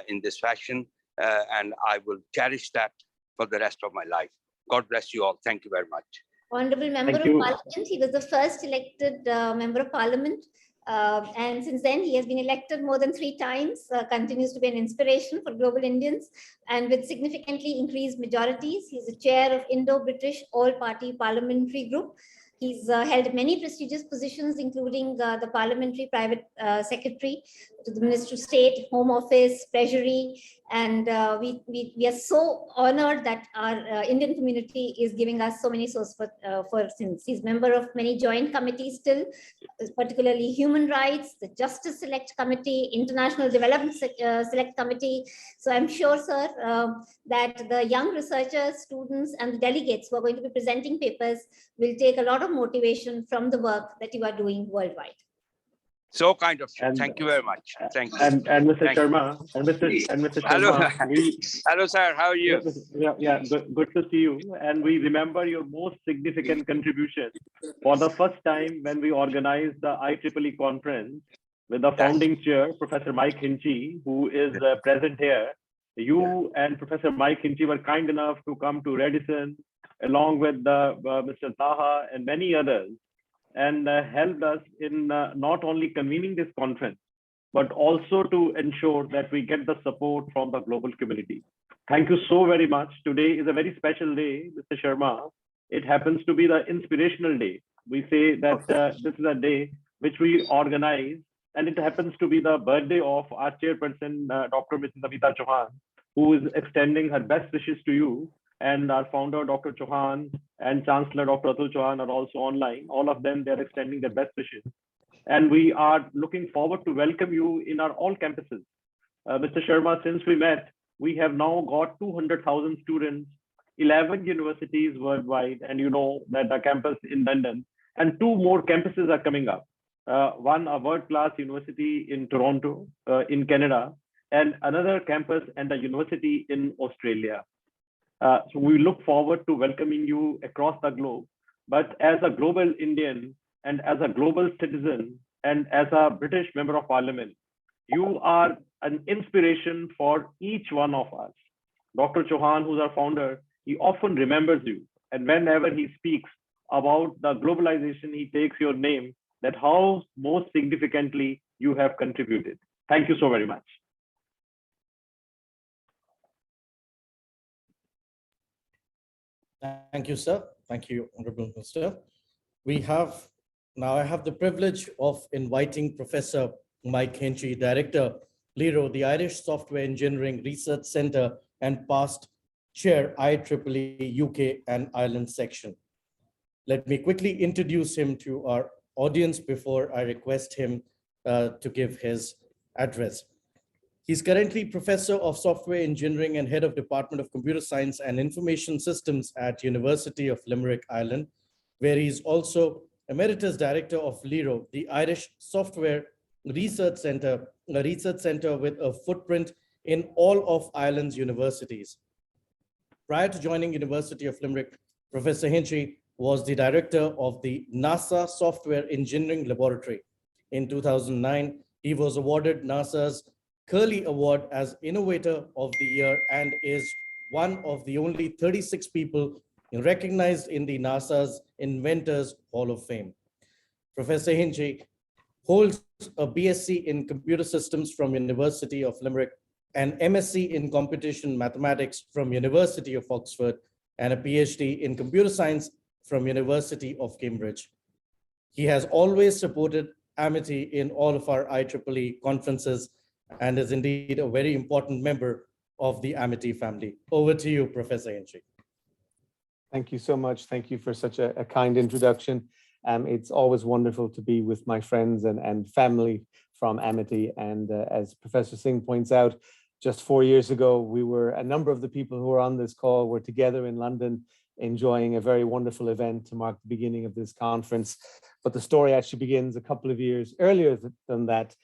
in this fashion, and I will cherish that for the rest of my life. God bless you all. Thank you very much. Honorable Member of Parliament, he was the first elected Member of Parliament, and since then he has been elected more than 3 times, continues to be an inspiration for global Indians, and with significantly increased majorities. He's the chair of Indo-British All-Party Parliamentary Group. He's held many prestigious positions, including the Parliamentary Private Secretary to the Ministry of State, Home Office, Treasury, and we are so honored that our Indian community is giving us so many sources for since. He's member of many joint committees still, particularly Human Rights, the Justice Select Committee, International Development Select Committee. So I'm sure, sir, that the young researchers, students, and the delegates who are going to be presenting papers will take a lot of motivation from the work that you are doing worldwide. So kind of you. Thank you very much. Thank you. And Mr. Sharma, and Mr. Hello. Sharma, Hello, sir. How are you? Yeah, good to see you. And we remember your most significant contribution for the first time when we organized the IEEE conference with the founding chair, Professor Mike Hinchy, who is present here. You and Professor Mike Hinchy were kind enough to come to Radisson along with Mr. Taha and many others, and helped us in not only convening this conference, but also to ensure that we get the support from the global community. Thank you so very much. Today is a very special day, Mr. Sharma. It happens to be the inspirational day. We say that this is a day which we organize, and it happens to be the birthday of our chairperson, Dr. Mrs. Namita Chauhan, who is extending her best wishes to you. And our founder, Dr. Chauhan, and Chancellor, Dr. Atul Chauhan, are also online. All of them, they're extending their best wishes. And we are looking forward to welcome you in our all campuses. Mr. Sharma, since we met, we have now got 200,000 students 11 universities worldwide, and you know that a campus in London, and 2 more campuses are coming up. One, a world-class university in Toronto, in Canada, and another campus and a university in Australia. So we look forward to welcoming you across the globe. But as a global Indian and as a global citizen and as a British member of parliament, you are an inspiration for each one of us. Dr. Chauhan, who's our founder, he often remembers you. And whenever he speaks about the globalization, he takes your name, that how most significantly you have contributed. Thank you so very much. Thank you, sir. Thank you, Honorable Minister. I have the privilege of inviting Professor Mike Henchy, Director, LERO, the Irish Software Engineering Research Center and past Chair, IEEE UK and Ireland section. Let me quickly introduce him to our audience before I request him to give his address. He's currently Professor of Software Engineering and Head of Department of Computer Science and Information Systems at University of Limerick, Ireland, where he's also Emeritus Director of LERO, the Irish Software Research Center, a research center with a footprint in all of Ireland's universities. Prior to joining University of Limerick, Professor Henchy was the director of the NASA Software Engineering Laboratory. In 2009, he was awarded NASA's Curley Award as Innovator of the Year and is one of the only 36 people recognized in the NASA's Inventors Hall of Fame. Professor Henchy holds a BSc in Computer Systems from University of Limerick, an MSc in Computational Mathematics from University of Oxford, and a PhD in Computer Science from University of Cambridge. He has always supported Amity in all of our IEEE conferences and is indeed a very important member of the Amity family. Over to you, Professor Henchy. Thank you so much. Thank you for such a kind introduction. It's always wonderful to be with my friends and family from Amity. And as Professor Singh points out, just 4 years ago, a number of the people who are on this call were together in London, enjoying a very wonderful event to mark the beginning of this conference. But the story actually begins a couple of years earlier than that,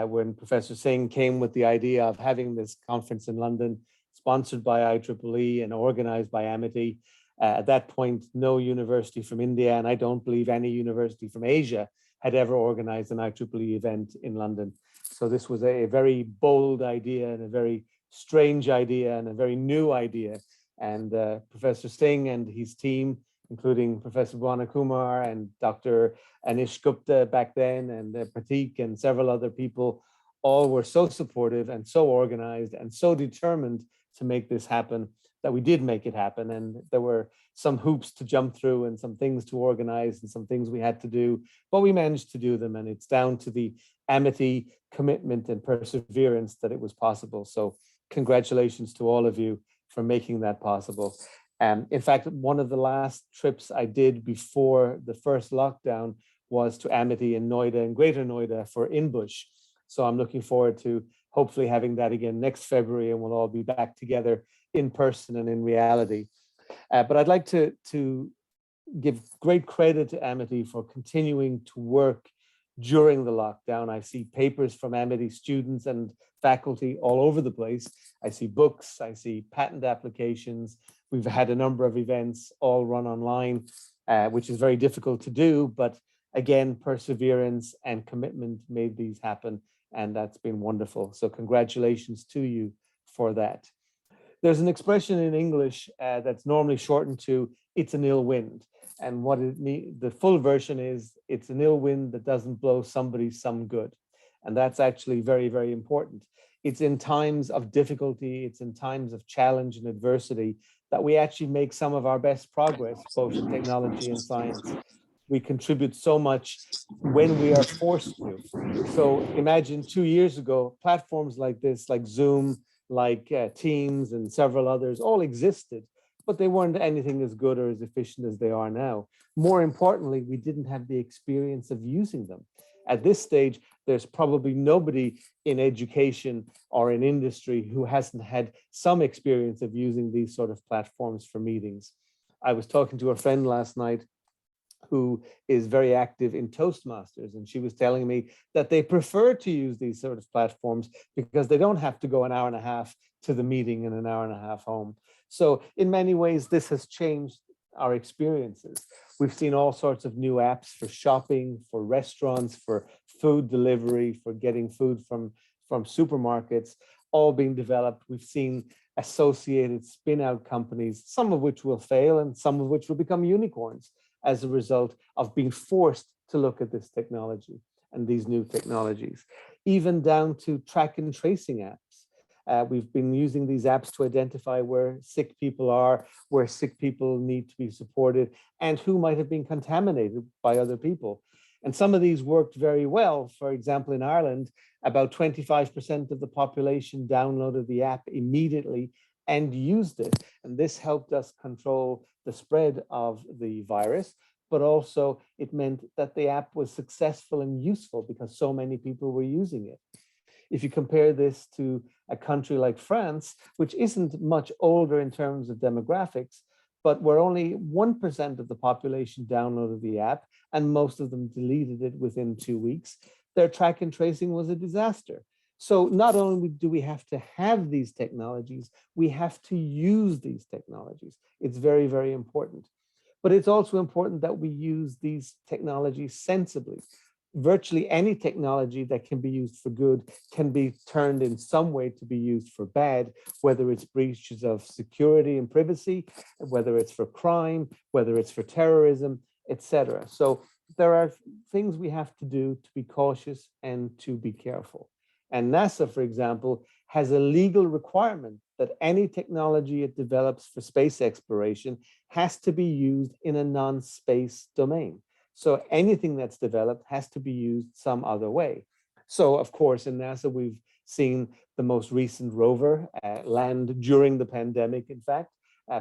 when Professor Singh came with the idea of having this conference in London, sponsored by IEEE and organized by Amity. At that point, no university from India, and I don't believe any university from Asia had ever organized an IEEE event in London. So this was a very bold idea and a very strange idea and a very new idea. And Professor Singh and his team, including Professor Bhavna Kumar and Dr. Anish Gupta back then, and Pratik and several other people, all were so supportive and so organized and so determined to make this happen that we did make it happen. And there were some hoops to jump through and some things to organize and some things we had to do, but we managed to do them. And it's down to the Amity commitment and perseverance that it was possible. So congratulations to all of you for making that possible. In fact, one of the last trips I did before the first lockdown was to Amity in Noida and Greater Noida for InBush. So I'm looking forward to hopefully having that again next February, and we'll all be back together in person and in reality. But I'd like to give great credit to Amity for continuing to work during the lockdown. I see papers from Amity students and faculty all over the place. I see books, I see patent applications. We've had a number of events all run online, which is very difficult to do, but again, perseverance and commitment made these happen, and that's been wonderful. So congratulations to you for that. There's an expression in English that's normally shortened to, it's an ill wind. And what the full version is, it's an ill wind that doesn't blow somebody some good. And that's actually very, very important. It's in times of difficulty, it's in times of challenge and adversity that we actually make some of our best progress, both in technology and science. We contribute so much when we are forced to. So imagine 2 years ago, platforms like this, like Zoom, like Teams and several others all existed, but they weren't anything as good or as efficient as they are now. More importantly, we didn't have the experience of using them. At this stage, there's probably nobody in education or in industry who hasn't had some experience of using these sort of platforms for meetings. I was talking to a friend last night who is very active in Toastmasters, and she was telling me that they prefer to use these sort of platforms because they don't have to go an hour and a half to the meeting and an hour and a half home. So in many ways, this has changed our experiences. We've seen all sorts of new apps for shopping, for restaurants, for food delivery, for getting food from supermarkets, all being developed. We've seen associated spin-out companies, some of which will fail and some of which will become unicorns as a result of being forced to look at this technology and these new technologies, even down to track and tracing apps. We've been using these apps to identify where sick people are, where sick people need to be supported, and who might have been contaminated by other people. And some of these worked very well. For example, in Ireland, about 25% of the population downloaded the app immediately and used it. And this helped us control the spread of the virus, but also it meant that the app was successful and useful because so many people were using it. If you compare this to a country like France, which isn't much older in terms of demographics, but where only 1% of the population downloaded the app and most of them deleted it within 2 weeks, their track and tracing was a disaster. So not only do we have to have these technologies, we have to use these technologies. It's very, very important. But it's also important that we use these technologies sensibly. Virtually any technology that can be used for good can be turned in some way to be used for bad, whether it's breaches of security and privacy, whether it's for crime, whether it's for terrorism, etc. So there are things we have to do to be cautious and to be careful. And NASA, for example, has a legal requirement that any technology it develops for space exploration has to be used in a non-space domain. So anything that's developed has to be used some other way. So of course, in NASA, we've seen the most recent rover land during the pandemic, in fact,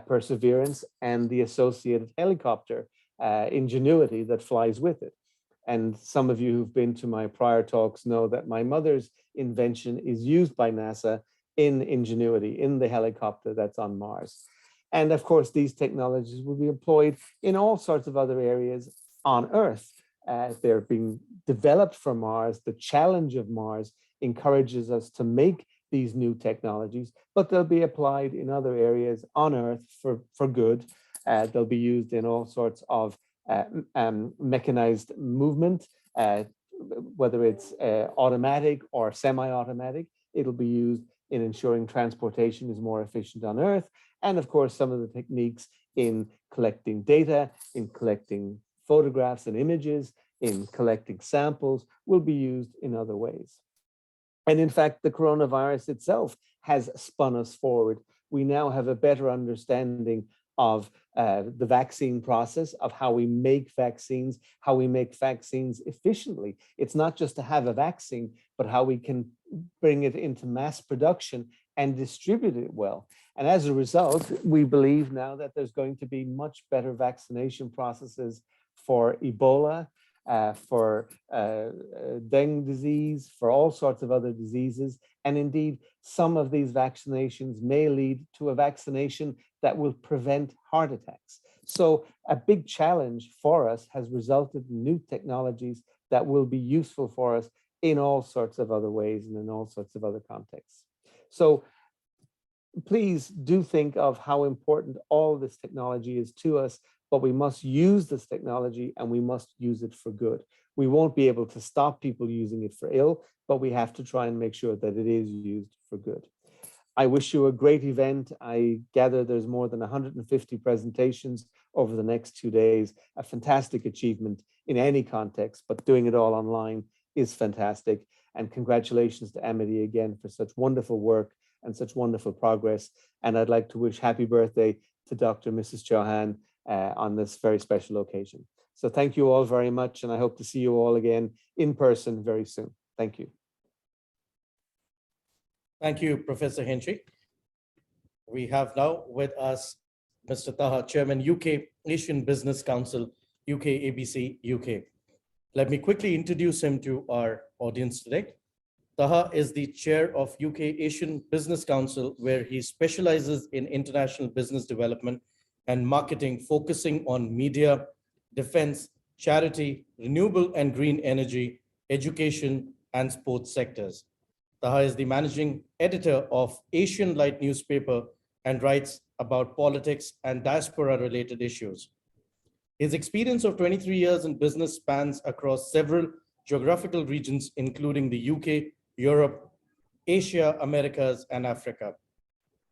Perseverance, and the associated helicopter, Ingenuity, that flies with it. And some of you who've been to my prior talks know that my mother's invention is used by NASA in Ingenuity, in the helicopter that's on Mars. And of course, these technologies will be employed in all sorts of other areas on Earth. They're being developed for Mars. The challenge of Mars encourages us to make these new technologies, but they'll be applied in other areas on Earth for good. They'll be used in all sorts of mechanized movement, whether it's automatic or semi-automatic. It'll be used in ensuring transportation is more efficient on Earth. And of course, some of the techniques in collecting data, in collecting photographs and images, in collecting samples will be used in other ways. And in fact, the coronavirus itself has spun us forward. We now have a better understanding of the vaccine process, of how we make vaccines efficiently. It's not just to have a vaccine, but how we can bring it into mass production and distribute it well. And as a result, we believe now that there's going to be much better vaccination processes for Ebola, for dengue disease, for all sorts of other diseases. And indeed, some of these vaccinations may lead to a vaccination that will prevent heart attacks. So a big challenge for us has resulted in new technologies that will be useful for us in all sorts of other ways and in all sorts of other contexts. So please do think of how important all this technology is to us, but we must use this technology and we must use it for good. We won't be able to stop people using it for ill, but we have to try and make sure that it is used for good. I wish you a great event. I gather there's more than 150 presentations over the next 2 days, a fantastic achievement in any context, but doing it all online is fantastic. And congratulations to Amity again for such wonderful work and such wonderful progress. And I'd like to wish happy birthday to Dr. and Mrs. Chauhan on this very special occasion. So thank you all very much, and I hope to see you all again in person very soon. Thank you. Thank you, Professor Henry. We have now with us Mr. Taha, Chairman, UK Asian Business Council, UK ABC, UK. Let me quickly introduce him to our audience today. Taha is the chair of UK Asian Business Council, where he specializes in international business development and marketing, focusing on media, defense, charity, renewable and green energy, education, and sports sectors. Taha is the managing editor of Asian Light newspaper and writes about politics and diaspora-related issues. His experience of 23 years in business spans across several geographical regions, including the UK, Europe, Asia, Americas, and Africa.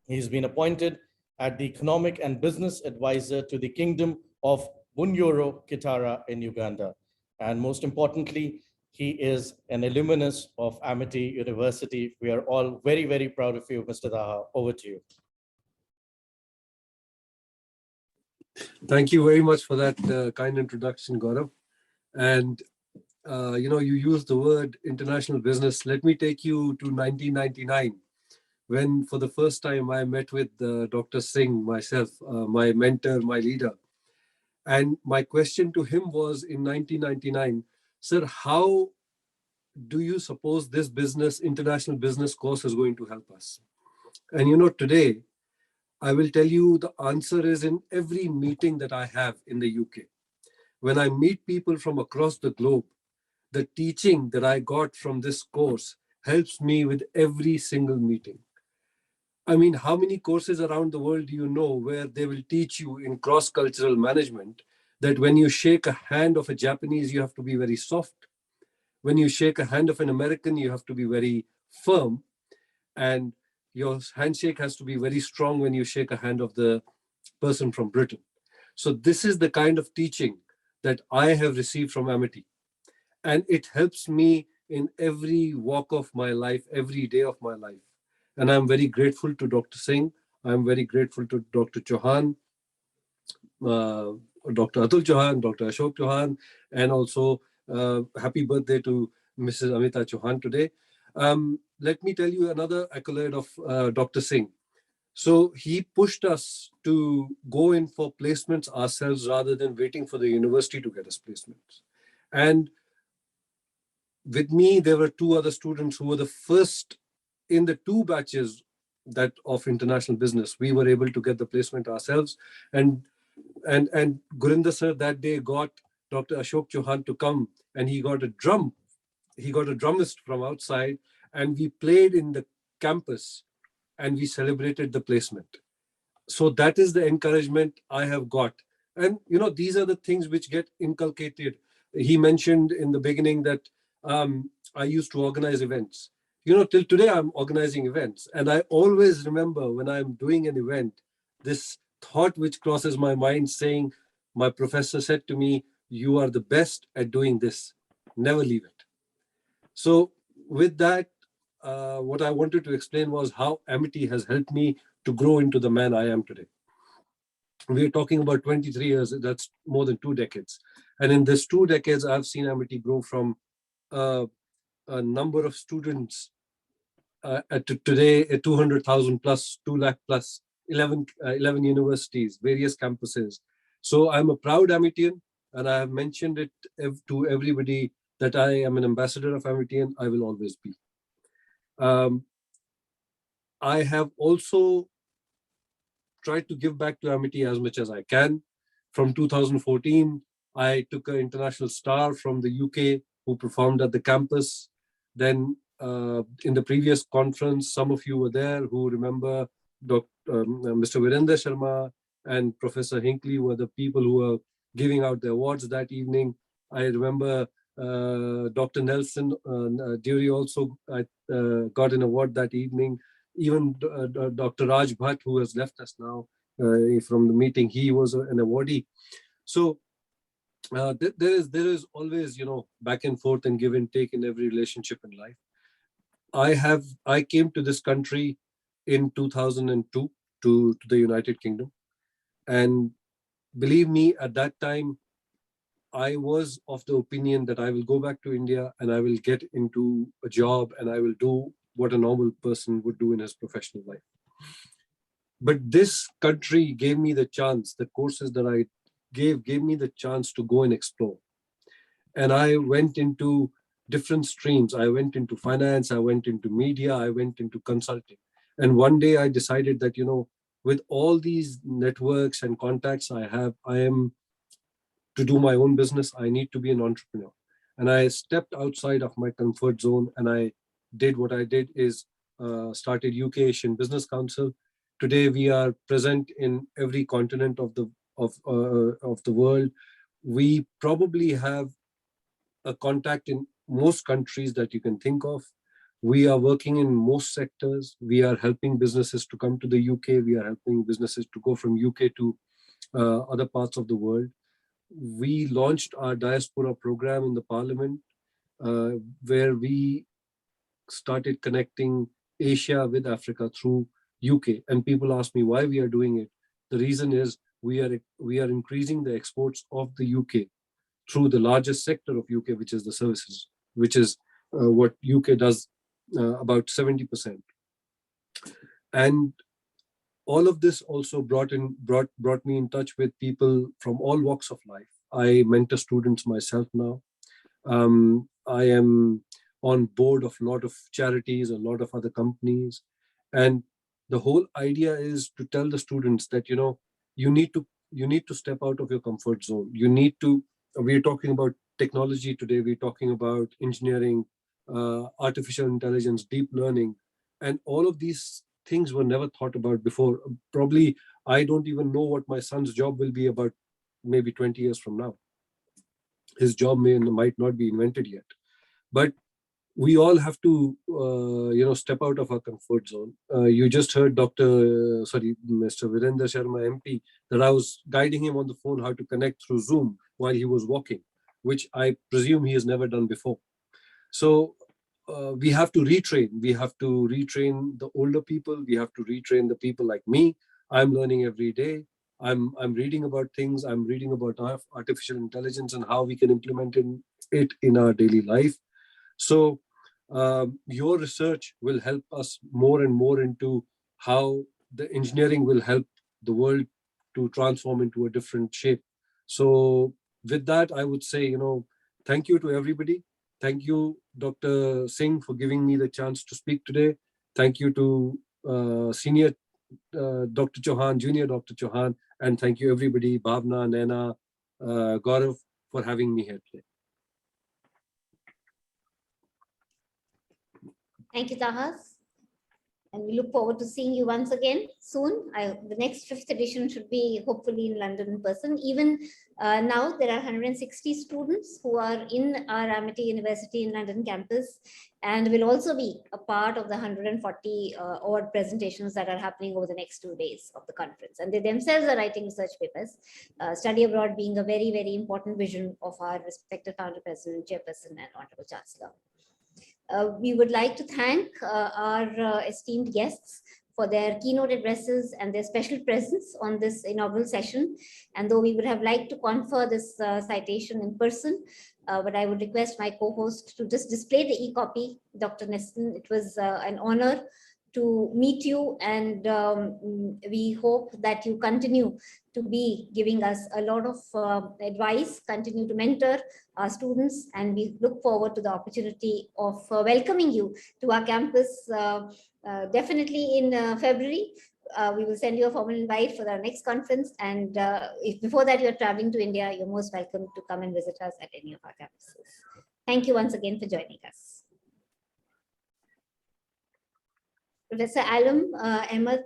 He's been appointed as the Economic and Business Advisor to the Kingdom of Bunyoro Kitara in Uganda. And most importantly, he is an alumnus of Amity University. We are all very, very proud of you, Mr. Taha. Over to you. Thank you very much for that kind introduction, Gaurav. And you used the word international business. Let me take you to 1999, when for the first time I met with Dr. Singh, myself, my mentor, my leader. And my question to him was in 1999, sir, how do you suppose this international business course is going to help us? And today, I will tell you the answer is in every meeting that I have in the UK. When I meet people from across the globe, the teaching that I got from this course helps me with every single meeting. I mean, how many courses around the world do you know where they will teach you in cross-cultural management that when you shake a hand of a Japanese, you have to be very soft. When you shake a hand of an American, you have to be very firm. And your handshake has to be very strong when you shake a hand of the person from Britain. So this is the kind of teaching that I have received from Amity. And it helps me in every walk of my life, every day of my life. And I'm very grateful to Dr. Singh. I'm very grateful to Dr. Chauhan, Dr. Atul Chauhan, Dr. Ashok Chauhan, and also happy birthday to Mrs. Amita Chauhan today. Let me tell you another accolade of Dr. Singh. So he pushed us to go in for placements ourselves rather than waiting for the university to get us placements. And with me, there were two other students who were the first in the two batches that of international business. We were able to get the placement ourselves. And Gurinder sir that day got Dr. Ashok Chauhan to come, and he got a drum. He got a drummist from outside, and we played in the campus and we celebrated the placement. So that is the encouragement I have got. And these are the things which get inculcated. He mentioned in the beginning that I used to organize events. Till today I'm organizing events. And I always remember when I'm doing an event, this thought which crosses my mind saying, my professor said to me, you are the best at doing this. Never leave it. So with that, what I wanted to explain was how Amity has helped me to grow into the man I am today. We're talking about 23 years, that's more than 2 decades. And in this 2 decades, I've seen Amity grow from a number of students to today, 200,000 plus, 2 lakh plus, 11 universities, various campuses. So I'm a proud Amitian, and I have mentioned it to everybody that I am an ambassador of Amity, and I will always be. I have also tried to give back to Amity as much as I can. From 2014, I took an international star from the UK who performed at the campus. Then in the previous conference, some of you were there who remember Mr. Virender Sharma and Professor Hinckley were the people who were giving out the awards that evening. I remember Dr. Nelson Dury also got an award that evening. Even Dr. Raj Bhatt, who has left us now from the meeting, he was an awardee. So there is always, back and forth and give and take in every relationship in life. I came to this country in 2002 to the United Kingdom. And believe me, at that time, I was of the opinion that I will go back to India and I will get into a job and I will do what a normal person would do in his professional life. But this country gave me the chance, the courses that I gave me the chance to go and explore. And I went into different streams. I went into finance, I went into media, I went into consulting. And one day I decided that, with all these networks and contacts I have, I am to do my own business, I need to be an entrepreneur. And I stepped outside of my comfort zone, and I did what I did is started UK Asian Business Council. Today we are present in every continent of the world. We probably have a contact in most countries that you can think of. We are working in most sectors. We are helping businesses to come to the UK. We are helping businesses to go from UK to other parts of the world. We launched our diaspora program in the parliament, where we started connecting Asia with Africa through UK. And people ask me why we are doing it. The reason is we are increasing the exports of the UK through the largest sector of UK, which is the services, which is what UK does about 70%. And all of this also brought me in touch with people from all walks of life. I mentor students myself now. I am on board of a lot of charities, a lot of other companies. And the whole idea is to tell the students that, you need to step out of your comfort zone. We're talking about technology today. We're talking about engineering, artificial intelligence, deep learning, and all of these things were never thought about before. Probably I don't even know what my son's job will be about maybe 20 years from now. His job might not be invented yet, but we all have to step out of our comfort zone. You just heard Mr. Virendra Sharma MP, that I was guiding him on the phone how to connect through Zoom while he was walking, which I presume he has never done before. So we have to retrain. We have to retrain the older people. We have to retrain the people like me. I'm learning every day. I'm reading about things. I'm reading about artificial intelligence and how we can implement it in our daily life. So your research will help us more and more into how the engineering will help the world to transform into a different shape. So with that, I would say, thank you to everybody. Thank you, Dr. Singh, for giving me the chance to speak today. Thank you to senior Dr. Chauhan, junior Dr. Chauhan, and thank you everybody, Bhavna, Naina, Gaurav, for having me here today. Thank you, Tahas. And we look forward to seeing you once again soon. The next 5th edition should be hopefully in London in person. Even now, there are 160 students who are in our Amity University in London campus, and will also be a part of the 140 odd presentations that are happening over the next 2 days of the conference. And they themselves are writing research papers, study abroad being a very, very important vision of our respected founder, president, chairperson, and honorable chancellor. We would like to thank our esteemed guests for their keynote addresses and their special presence on this inaugural session. And though we would have liked to confer this citation in person, but I would request my co-host to just display the e-copy. Dr. Neston, it was an honor to meet you, and we hope that you continue to be giving us a lot of advice, continue to mentor our students, and we look forward to the opportunity of welcoming you to our campus definitely in February. We will send you a formal invite for our next conference, and if before that you're traveling to India, you're most welcome to come and visit us at any of our campuses. Thank you once again for joining us. Professor Alam Ahmed,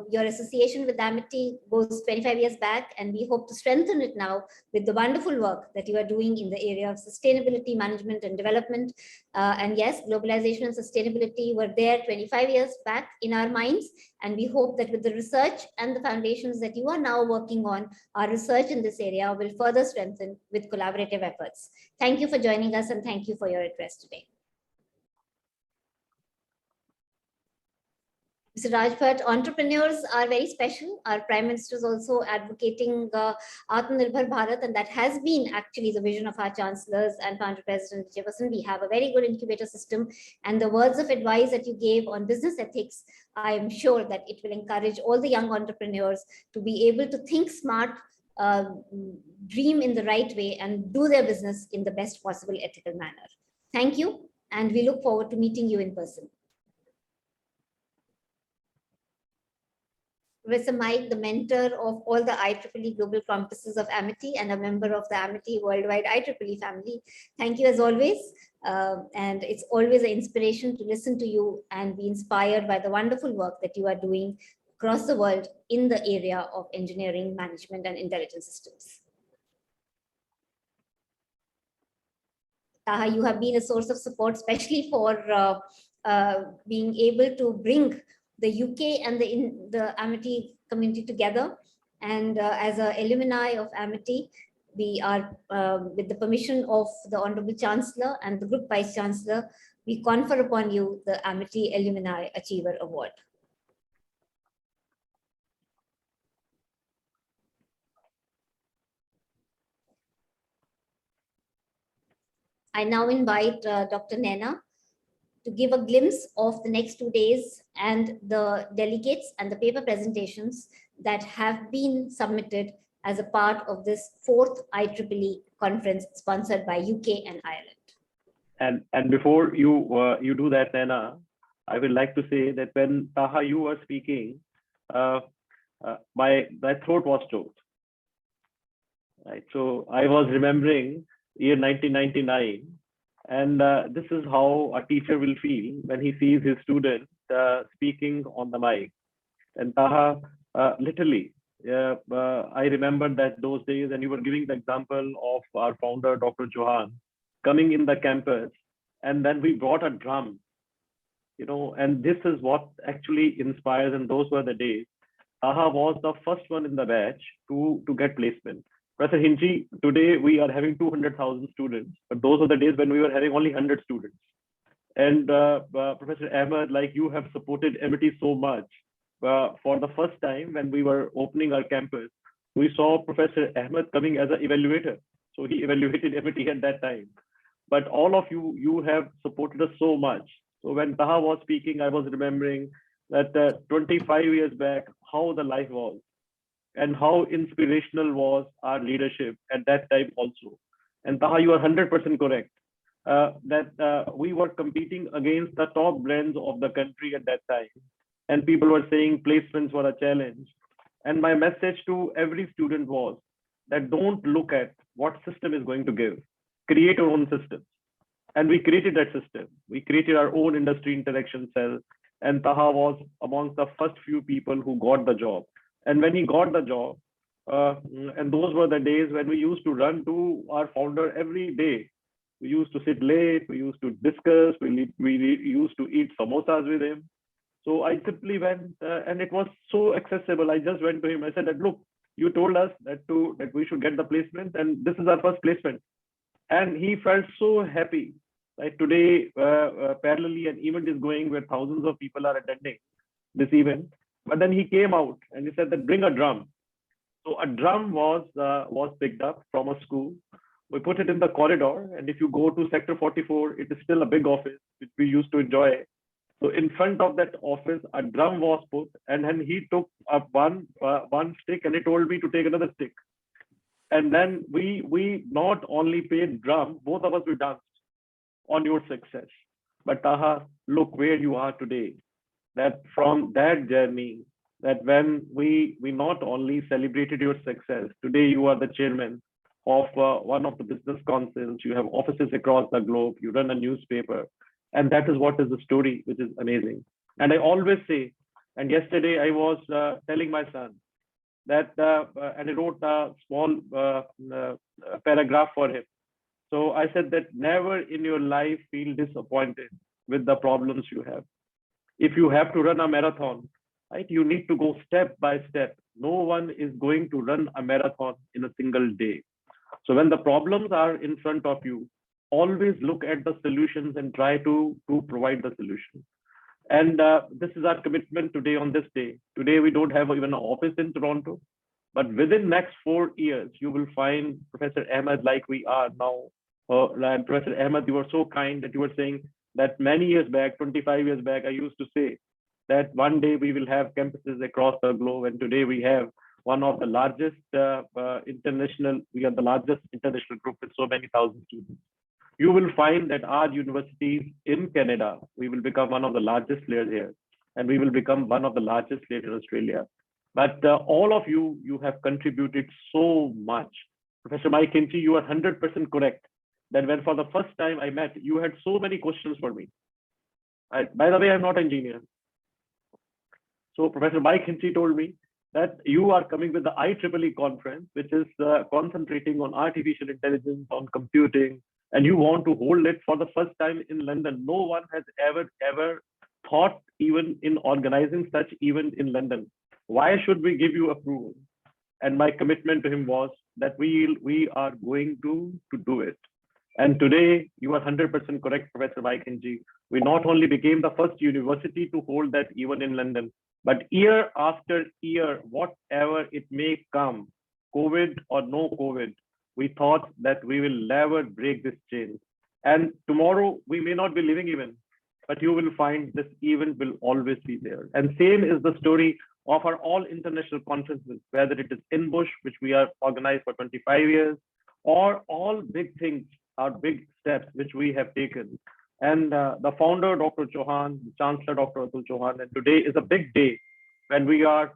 your association with Amity goes 25 years back, and we hope to strengthen it now with the wonderful work that you are doing in the area of sustainability management and development. And yes, globalization and sustainability were there 25 years back in our minds, and we hope that with the research and the foundations that you are now working on, our research in this area will further strengthen with collaborative efforts. Thank you for joining us, and thank you for your address today. Mr. Rajbhat, entrepreneurs are very special. Our Prime Minister is also advocating Atmanirbhar Bharat, and that has been actually the vision of our chancellors and founder president Chairperson. We have a very good incubator system, and the words of advice that you gave on business ethics, I am sure that it will encourage all the young entrepreneurs to be able to think smart, dream in the right way and do their business in the best possible ethical manner. Thank you, and we look forward to meeting you in person. Professor Mike, the mentor of all the IEEE global campuses of Amity and a member of the Amity Worldwide IEEE family. Thank you as always. And it's always an inspiration to listen to you and be inspired by the wonderful work that you are doing across the world in the area of engineering, management, and intelligence systems. Taha, you have been a source of support, especially for being able to bring the UK and the Amity community together. And as an alumni of Amity, we are, with the permission of the Honorable Chancellor and the Group Vice Chancellor, we confer upon you the Amity Alumni Achiever Award. I now invite Dr. Naina to give a glimpse of the next 2 days and the delegates and the paper presentations that have been submitted as a part of this 4th IEEE conference sponsored by UK and Ireland. And before you do that, Naina, I would like to say that when Taha, you were speaking, my throat was choked. Right, so I was remembering year 1999. And this is how a teacher will feel when he sees his student speaking on the mic. And Taha, literally, I remember that those days, and you were giving the example of our founder, Dr. Chauhan, coming in the campus, and then we brought a drum, you know, and this is what actually inspires, and those were the days. Taha was the first one in the batch to get placement. Professor Hinchi, today we are having 200,000 students, but those are the days when we were having only 100 students. And Professor Ahmed, like you have supported Amity so much. For the first time when we were opening our campus, we saw Professor Ahmed coming as an evaluator. So he evaluated Amity at that time. But all of you have supported us so much. So when Taha was speaking, I was remembering that 25 years back, how the life was, and how inspirational was our leadership at that time also. And Taha, you are 100% correct that we were competing against the top brands of the country at that time. And people were saying placements were a challenge. And my message to every student was that don't look at what system is going to give, create your own system. And we created that system. We created our own industry interaction cell. And Taha was amongst the first few people who got the job. And when he got the job, and those were the days when we used to run to our founder every day. We used to sit late, we used to discuss, we used to eat samosas with him. So I simply went, and it was so accessible. I just went to him. I said that, look, you told us that we should get the placement, and this is our first placement. And he felt so happy. Like today, parallelly, an event is going where thousands of people are attending this event. But then he came out and he said that bring a drum. So a drum was picked up from a school. We put it in the corridor, and if you go to Sector 44, it is still a big office which we used to enjoy. So in front of that office, a drum was put, and then he took up one stick, and he told me to take another stick. And then we not only played drum, both of us we danced on your success. But Taha, look where you are today. That from that journey, that when we not only celebrated your success, today you are the chairman of one of the business councils, you have offices across the globe, you run a newspaper, and that is what is the story, which is amazing. And I always say, and yesterday I was telling my son that, and I wrote a small paragraph for him. So I said that never in your life feel disappointed with the problems you have. If you have to run a marathon, right, you need to go step by step. No one is going to run a marathon in a single day. So when the problems are in front of you, always look at the solutions and try to provide the solution. And this is our commitment today on this day. Today, we don't have even an office in Toronto, but within next 4 years, you will find Professor Ahmed like we are now. And Professor Ahmed, you were so kind that you were saying that many years back, 25 years back, I used to say that one day we will have campuses across the globe, and today we have one of the largest international, we are the largest international group with so many thousand students. You will find that our universities in Canada, we will become one of the largest players here, and we will become one of the largest players in Australia. But all of you, you have contributed so much. Professor Mike Hinchey, you are 100% correct that when for the first time I met, you had so many questions for me. By the way, I'm not an engineer. So Professor Mike Hinchey told me that you are coming with the IEEE conference, which is concentrating on artificial intelligence, on computing, and you want to hold it for the first time in London. No one has ever thought even in organizing such event in London. Why should we give you approval? And my commitment to him was that we are going to do it. And today, you are 100% correct, Professor Mike Hinchey. We not only became the first university to hold that event in London, but year after year, whatever it may come, COVID or no COVID, we thought that we will never break this chain. And tomorrow, we may not be living even, but you will find this event will always be there. And same is the story of our all international conferences, whether it is in Bush, which we are organized for 25 years, or all big things, our big steps, which we have taken. And the founder, Dr. Chauhan, the Chancellor, Dr. Atul Chauhan, and today is a big day when we are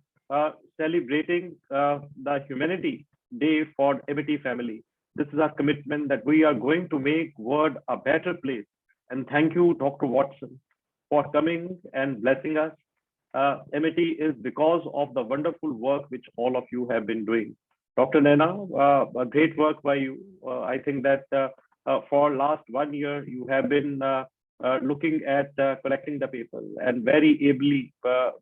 celebrating the Humanity Day for MIT family. This is our commitment that we are going to make world a better place. And thank you, Dr. Watson, for coming and blessing us. MIT is because of the wonderful work which all of you have been doing. Dr. Naina, a great work by you. I think that for last 1 year, you have been looking at collecting the paper and very ably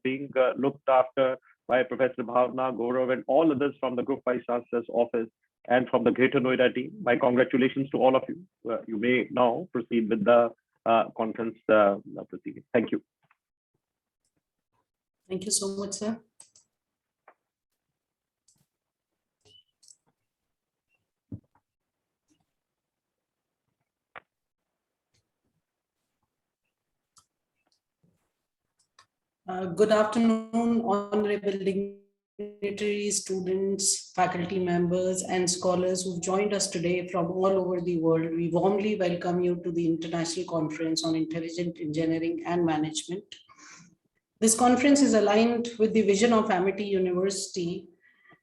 being looked after by Professor Bhavna, Gaurav, and all others from the Group Vice Chancellor's office and from the Greater Noida team. My congratulations to all of you. You may now proceed with the conference proceeding. Thank you. Thank you so much, sir. Good afternoon, honorable dignitaries, students, faculty members, and scholars who've joined us today from all over the world. We warmly welcome you to the International Conference on Intelligent Engineering and Management. This conference is aligned with the vision of Amity University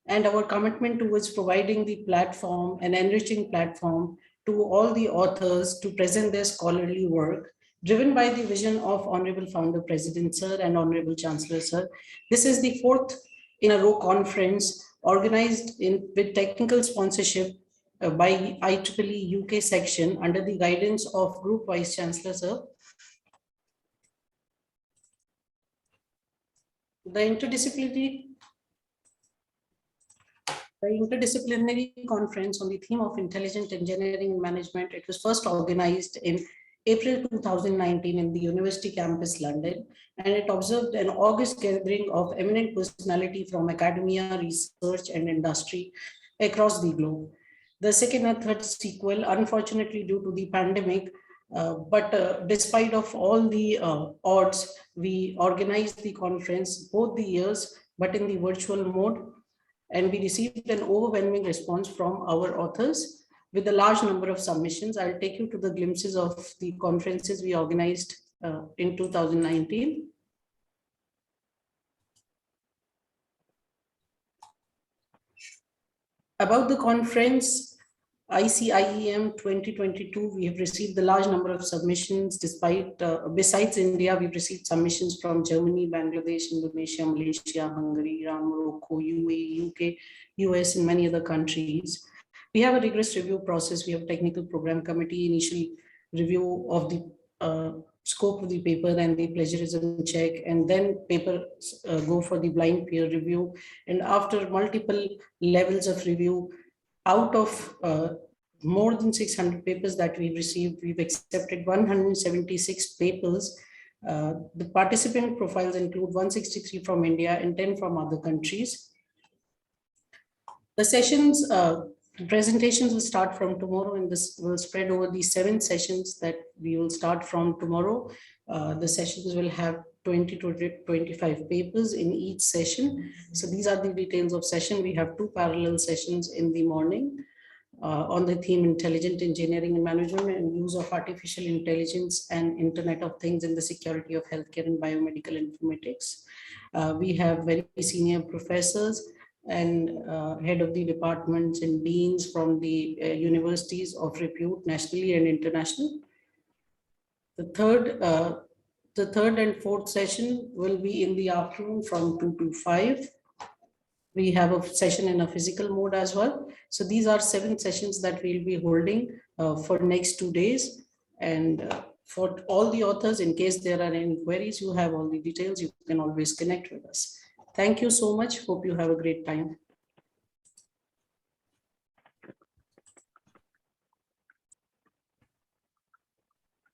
and our commitment towards providing the platform, an enriching platform to all the authors to present their scholarly work, driven by the vision of Honorable Founder President Sir and Honorable Chancellor Sir. This is the 4th in a row conference organized with technical sponsorship by IEEE UK section under the guidance of Group Vice Chancellor Sir. The interdisciplinary conference on the theme of intelligent engineering and management, it was first organized in April 2019 in the University Campus, London, and it observed an august gathering of eminent personality from academia, research, and industry across the globe. The second and third sequel, unfortunately due to the pandemic, but despite of all the odds, we organized the conference both the years, but in the virtual mode, and we received an overwhelming response from our authors with a large number of submissions. I'll take you to the glimpses of the conferences we organized in 2019. About the conference, ICIEM 2022, we have received a large number of submissions. Besides India, we've received submissions from Germany, Bangladesh, Indonesia, Malaysia, Hungary, Iran, Morocco, UAE, UK, US, and many other countries. We have a rigorous review process. We have technical program committee, initial review of the scope of the paper and the plagiarism check, and then papers go for the blind peer review. And after multiple levels of review, out of more than 600 papers that we've received, we've accepted 176 papers. The participant profiles include 163 from India and 10 from other countries. The sessions The presentations will start from tomorrow, and this will spread over the 7 sessions that we will start from tomorrow. The sessions will have 20 to 25 papers in each session. So these are the details of session. We have 2 parallel sessions in the morning on the theme Intelligent Engineering and Management and Use of Artificial Intelligence and Internet of Things in the Security of Healthcare and Biomedical Informatics. We have very senior professors and head of the departments and deans from the universities of repute nationally and international. The third and fourth session will be in the afternoon from 2 to 5. We have a session in a physical mode as well. So these are 7 sessions that we'll be holding for next 2 days. And for all the authors, in case there are any queries, you have all the details, you can always connect with us. Thank you so much. Hope you have a great time.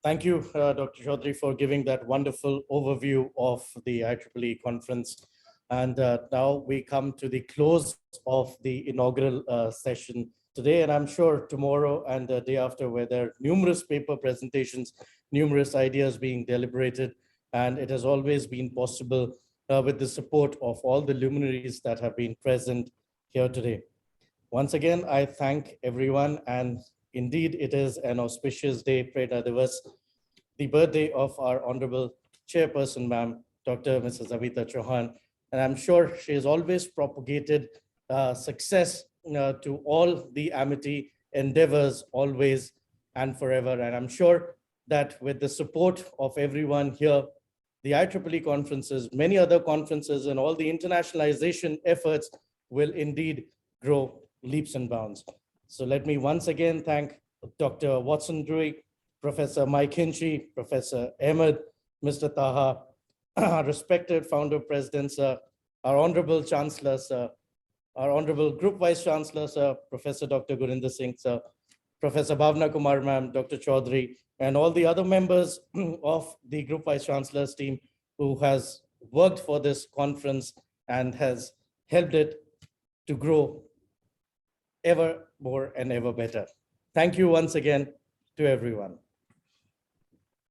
Thank you, Dr. Chaudhary, for giving that wonderful overview of the IEEE conference. And now we come to the close of the inaugural session today. And I'm sure tomorrow and the day after, where there are numerous paper presentations, numerous ideas being deliberated. And it has always been possible with the support of all the luminaries that have been present here today. Once again, I thank everyone. And indeed, it is an auspicious day, Prerna Divas, the birthday of our Honorable Chairperson, ma'am, Dr. Mrs. Amita Chauhan. And I'm sure she has always propagated success to all the Amity endeavors, always and forever. And I'm sure that with the support of everyone here, the IEEE conferences, many other conferences, and all the internationalization efforts will indeed grow leaps and bounds. So let me once again thank Dr. Watson Drury, Professor Mike Hinchy, Professor Ahmed, Mr. Taha, our respected founder president, sir, our honorable chancellor, sir, our honorable group vice chancellor, sir, Professor Dr. Gurinder Singh, sir, Professor Bhavna Kumar, ma'am, Dr. Chaudhary, and all the other members of the group vice chancellor's team who has worked for this conference and has helped it to grow ever more and ever better. Thank you once again to everyone.